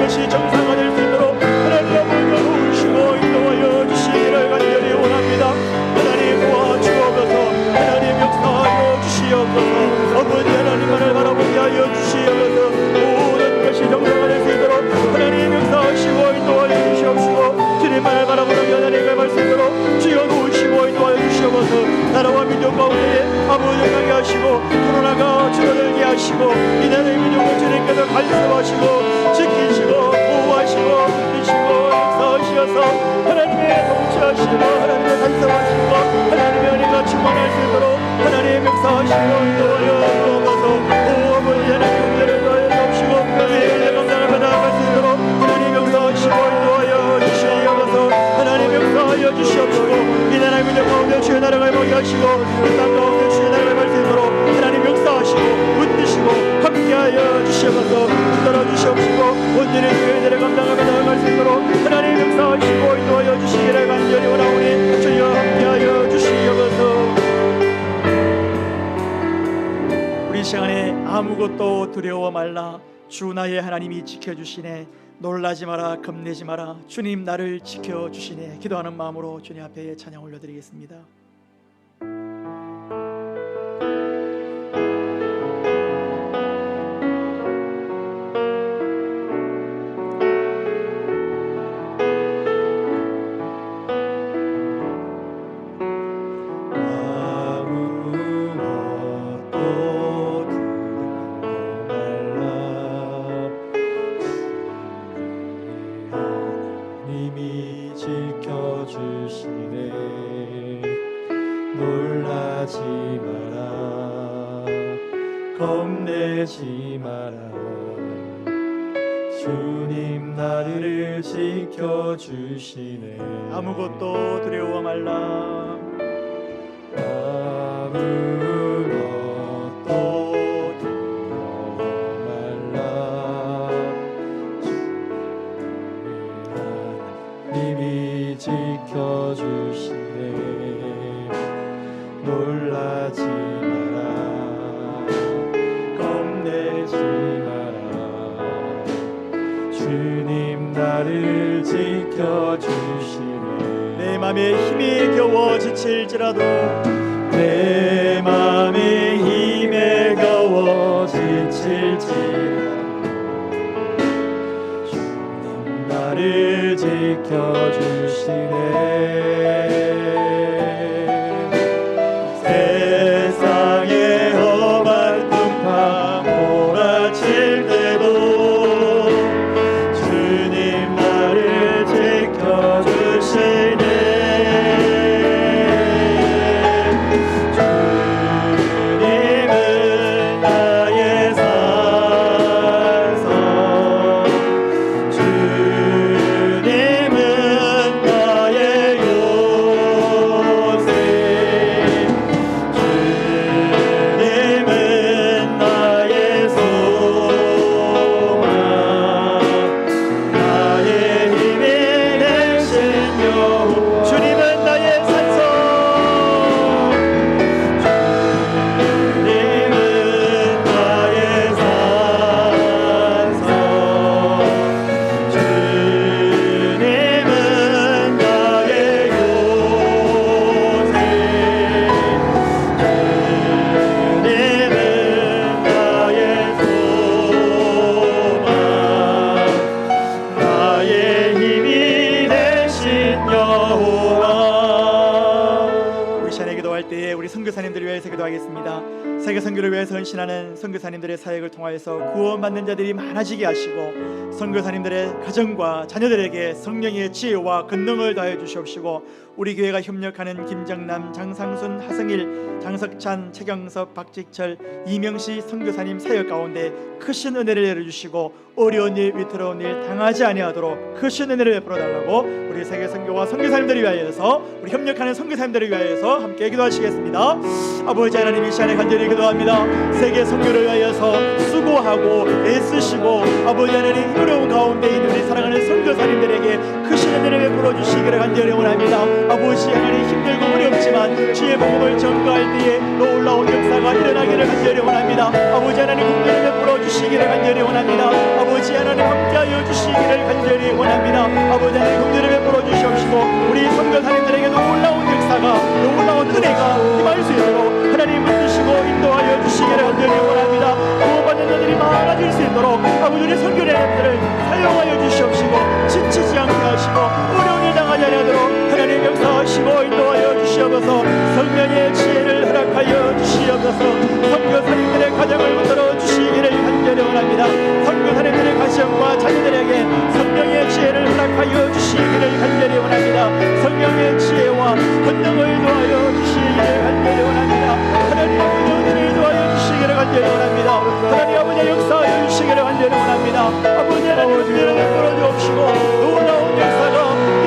Speaker 3: 것이 정상화될 수 있도록 하나님 아버지 도우시고 인도하여 주시기를 간절히 원합니다. 하나님 도와주옵소서. 하나님 역사하여 주시옵소서. 아버지 하나님만을 바라보게 하여 주시옵소서. 모든 것이 정상화될 수 있도록 하나님 역사하시고 인도하여 주시옵시고 주님만을 바라보는 하나님의 말씀으로 주여 도우시고 인도하여 주시옵소서. 나라와 민족 가운데 아버지 하게 하시고 코로나가 줄어들게 하시고 이 나라의 민족을 주님께서 간섭하시고 지키시고 보호하시고 지키시고 역사하시어서 하나님의 통치하시고 하나님의 간섭하시고 하나님의 은혜가 충만할 수 있도록 하나님의 역사하시고 인도하여 주옵소서. 오 아버지 하나님 은혜를 더하여 주옵시고 그의 은혜 감당을 나아갈 수 있도록 하나님 역사하시고 인도하여 주시옵소서. 하나님 역사하여 주시옵시고 이 나라의 민족 가운데 주의 나라가 임하게 하시고 이 땅 가운데 주의 나라가 임할 수 있도록 하나님 역사하시고 붙드시고 함께하여 주시옵소서. 붙들어 주시옵시고 온전히 주의 은혜를 감당하며 나아갈 수 있도록 하나님 역사하시고 인도하여 주시기를 간절히 원하오니 주여 함께하여 주시옵소서. 우리 시간에 아무것도 두려워 말라. 주 나의 하나님이 지켜주시네. 놀라지 마라 겁내지 마라 주님 나를 지켜주시네. 기도하는 마음으로 주님 앞에 찬양 올려드리겠습니다.
Speaker 1: 놀라지 마라 겁내지 마라 주님 나를 지켜주시네.
Speaker 3: 아무것도 두려워 말라.
Speaker 1: 아무것도 두려워 말라 주님 하나님이 지켜주시네. 놀라지 마라 겁내지 마라 주님 나를 지켜주시네.
Speaker 3: 내 맘에 힘이 겨워 지칠지라도
Speaker 1: 내 맘에 힘에 겨워 지칠지라도 주님 나를 지켜주시네. 세상에 험한 tum팡 몰아칠 때도 주님 나를 지켜주시네. 주님은 나의 산성 주님은 나의 요새 주님은 나의 소망 나의 힘이 되신 여호와
Speaker 3: 주님은 나의 산성
Speaker 1: 주님은 나의 산성 주님은 나의 요새 주님은 나의 소망 나의 힘이 되신 여호와.
Speaker 3: 우리 시간에 기도할 때에 우리 선교사님들을 위해서 기도하겠습니다. 세계 선교를 위해서 헌신하는 선교사님들의 사역을 통하여서 구원받는 자들이 많아지게 하시고 선교사님들의 가정과 자녀들에게 성령의 지혜와 권능을 더해 주시옵시고 우리 교회가 협력하는 김정남, 장상순, 하성일, 장석찬, 최경섭, 박직철, 이명시 선교사님 사역 가운데 크신 은혜를 내려주시고 어려운 일, 위태로운 일 당하지 아니하도록 크신 은혜를 베풀어달라고 우리 세계 선교와 선교사님들을 위하여서 우리 협력하는 선교사님들을 위하여서 함께 기도하시겠습니다. 아버지 하나님 이 시간에 간절히 기도합니다. 세계 선교를 위하여서 수고하고 애쓰시고 아버지 하나님 어려운 가운데 있는 우리 사랑하는 선교사님들에게 크신 은혜를 베풀어 주시기를 간절히 원합니다. 아버지 하나님 힘들고 어렵지만 주의 복음을 전가할 때에 놀라운 역사가 일어나기를 간절히 원합니다. 아버지 하나님 국면을 베풀어 주시기를 간절히 원합니다. 아버지 하나님 함께하여 주시기를 아버지 우리 선교대원들을 사용하여 주시옵시고 지치지 않게 하시고 어려운 일 당하지 않도록 하나님 역사하시고 인도하여 주시옵소서. 성령의 지혜를 허락하여 주시옵소서. 선교사님들의 가정을 붙들어 주시기를 간절히 원합니다. 선교사님들의 가정과 자녀들에게 성령의 지혜를 허락하여 주시기를 간절히 원합니다. 성령의 지혜와 권능을 도하여 주시기를 간절히 원합니다. 하나님 아버지 은혜를 도하여 주시기를 간절히 원합니다. 하나님 아버지 역사하여 주시기를 간절히 원합니다. 아버지 하나님 은혜를 베풀어 주옵시고 놀라운 역사가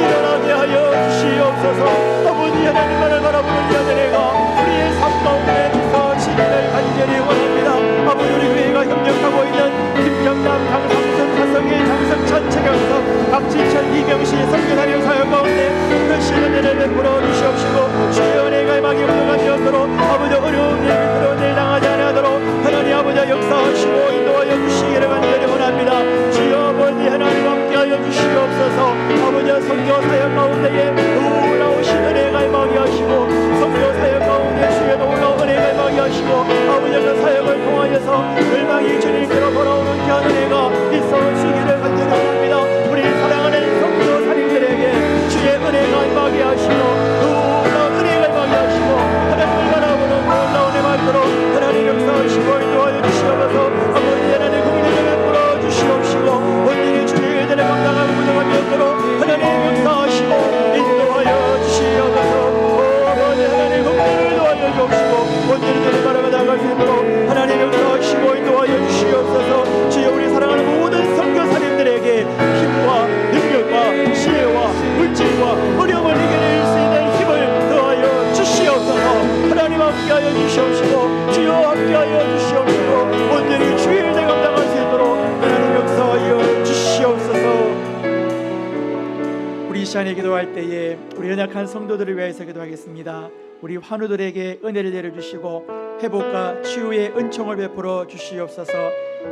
Speaker 3: 일어나게 하여 주시옵소서. 아버지 하나님만을 바라보는 자들에가 우리의 삶 가운데 주사시기를 간절히 원합니다. 아버지 우리 교회가 협력하고 있는 김정남, 강성순, 하성일, 장성찬, 최경석, 박지천, 이경시 선교사님 사역 가운데 특별시 은혜를 베풀어 주시옵시고 주의 은혜가 임하게 운동하시도록 아버지 어려운 일 그런 일 당하지 않도록 하나님 아버지 역사하시고 인도하여 주시기를 간절히 원합니다. 주여 아버지 하나님 함께하여 주시옵소서. 아버지 선교 사역 가운데에 놀라우신 은혜가 임하게 하시고 선교 사역 가운데 주의 놀라운 은혜가 임하게 하시고 아버지 그 사역을 통하여서 열망이 주님께로 돌아오는 귀한 은혜가 있어 주기를 간절히 원합니다. 우리 사랑하는 선교 사님들에게 주의 은혜가 임하게 하시고 놀라운 은혜가 임하게 하시고 하나님을 바라보는 놀라운 은혜가 있도록 하나님 역사하시고 인도하여 주시옵소서. 아버지 하나님 국민을 베풀어 주시옵시고 온전히 주의 은혜를 감당하고 부정함이 없도록 하나님 역사하시고 인도하여 주시옵소서. 아버지 하나님 국민을 도와여 주옵시고 온전히 주를 바라봐 나갈 수 있도록 하나님 역사하시고 인도하여 주시옵소서. 주여 우리 사랑하는 모든 선교사님들에게 힘과 능력과 지혜와 물질과 어려움을 이겨낼 수 있는 힘을 더하여 주시옵소서. 하나님 함께하여 주시옵시고 주여 함께하여 주시옵시고 온전히 주의 일을 감당할 수 있도록 하나님 역사하여 주시옵소서. 우리 이 시간에 기도할 때에 우리 연약한 성도들을 위해서 기도하겠습니다. 우리 환우들에게 은혜를 내려주시고 회복과 치유의 은총을 베풀어 주시옵소서.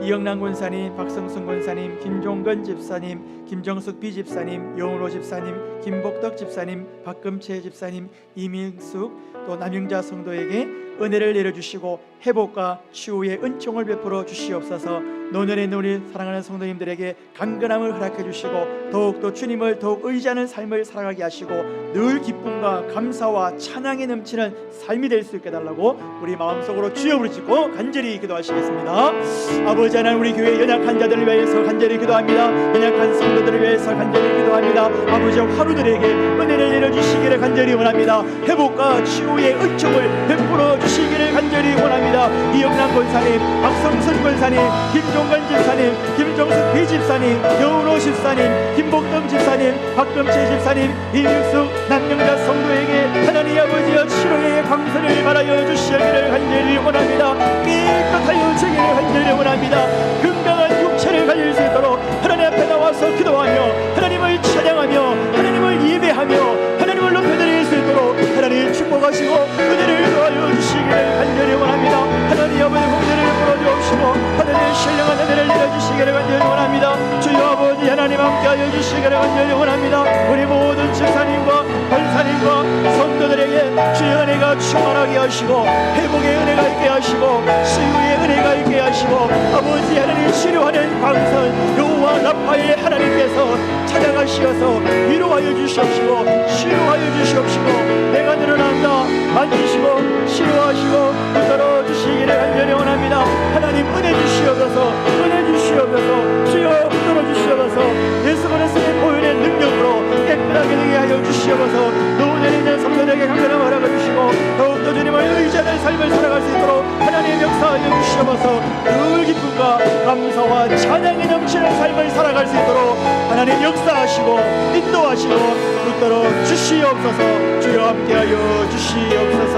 Speaker 3: 이영란 권사님, 박성순 권사님, 김종건 집사님, 김정숙 비집사님, 영은호 집사님, 김복덕 집사님, 박금채 집사님, 이민숙 또 남영자 성도에게 은혜를 내려주시고 회복과 치유의 은총을 베풀어 주시옵소서. 노년에 있는 우리 사랑하는 성도님들에게 강건함을 허락해 주시고 더욱더 주님을 더욱 의지하는 삶을 살아가게 하시고 늘 기쁨과 감사와 찬양이 넘치는 삶이 될 수 있게 달라고 우리 마음속으로 주여 부르짖고 간절히 기도하시겠습니다. 아버지 하나님 우리 교회 연약한 자들을 위해서 간절히 기도합니다. 연약한 성도들을 위해서 간절히 기도합니다. 아버지 환우들에게 은혜를 내려주시기를 간절히 원합니다. 회복과 치유의 은총을 베풀어 주시기를 간절히 원합니다. 이영란 권사님, 박성순 권사님, 김종관 집사님, 김종숙 비집사님, 여운호 집사님, 김복동 집사님, 박금채 집사님, 이민숙 남영자 성도에게 하나님 아버지여 치료의 광선을 바라여 주시기를 간절히 원합니다. 깨끗하여 주기를 간절히 원합니다. 건강한 육체를 가질 수 있도록 하나님 앞에 나와서 기도하며 하나님을 찬양하며 하나님을 예배하며 하나님을 높여드릴 수 있도록 하나님 축복하시고 은혜를 도와여 주시기를 간절히 원합니다. 하나님 아버지 공제를 풀어주옵시고 하나님의 신령한 은혜를 내려주시기를 간절히 원합니다. 주여 아버지 하나님 함께하여 주시기를 간절히 원합니다. 우리 모든 집사님과 권사님과 성도들에게 주의 은혜가 충만하게 하시고 회복의 은혜가 있게 하시고 치유의 은혜가 있게 하시고 아버지 하나님 치료하는 광선 여호와 라파의 하나님께서 찾아가시어서 위로하여 주시옵시고 치료하여 주시옵시고 내가 늘어난다 만지시고 치료하시고 붙들어 주시기를 간절히 원합니다. 하나님 은혜 주시옵소서 은혜 주시옵소서 주여 붙들어 주시옵소서 예수 그리스도의 보혈의 능력으로 깨끗하게 되게 하여 주시옵소서. 노년에 있는 성도들에게 강건함을 허락해 주시고 더욱더 주님을 의지하는 삶을 살아갈 수 있도록 하나님 역사하여 주시옵소서. 늘 기쁨과 감사와 찬양이 넘치는 삶을 살아갈 수 있도록 하나님 역사하시고 인도하시고 붙들어 주시옵소서. 주여 함께하여 주시옵소서.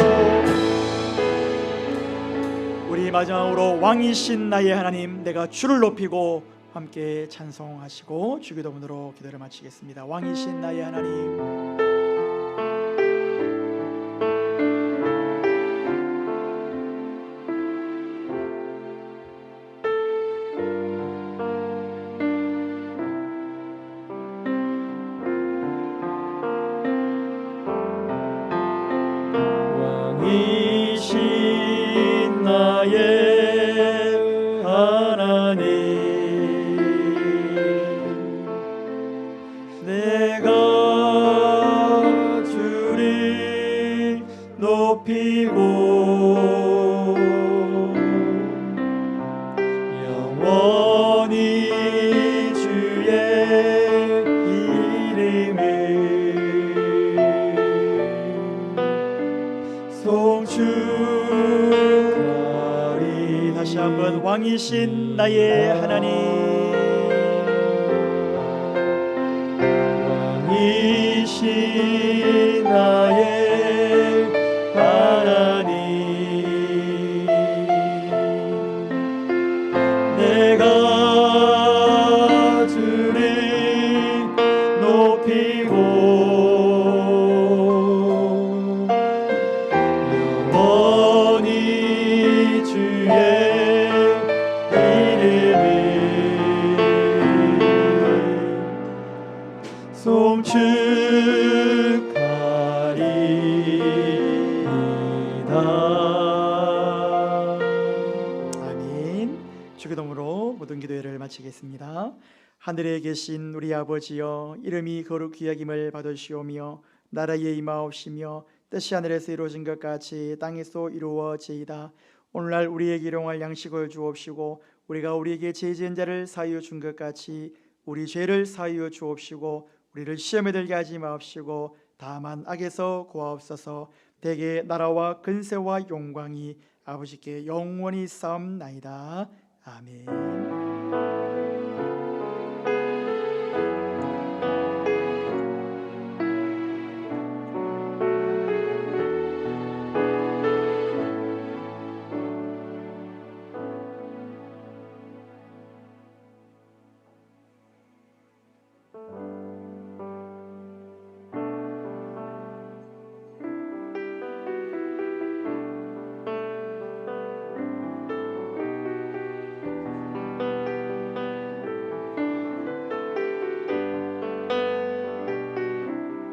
Speaker 3: 우리 마지막으로 왕이신 나의 하나님 내가 주를 높이고 함께 찬송하시고 주기도문으로 기도를 마치겠습니다. 왕이신 나의 하나님 왕이신 나의 하나님 왕이신 나의 하나님, 왕이신 나의 하나님, 내가 주를 높이고 영원히 주의 송축하리이다. 아멘. 주기도문으로 모든 기도회를 마치겠습니다. 하늘에 계신 우리 아버지여, 이름이 거룩히 여김을 받으시오며 나라의 임하옵시며 뜻이 하늘에서 이루어진 것 같이 땅에서 이루어지이다. 오늘날 우리에게 일용할 양식을 주옵시고 우리가 우리에게 죄 지은 자를 사하여 준 것 같이 우리 죄를 사하여 주옵시고 우리를 시험에 들게 하지 마옵시고 다만 악에서 구하옵소서. 대개 나라와 근세와 영광이 아버지께 영원히 싸움나이다. 아멘.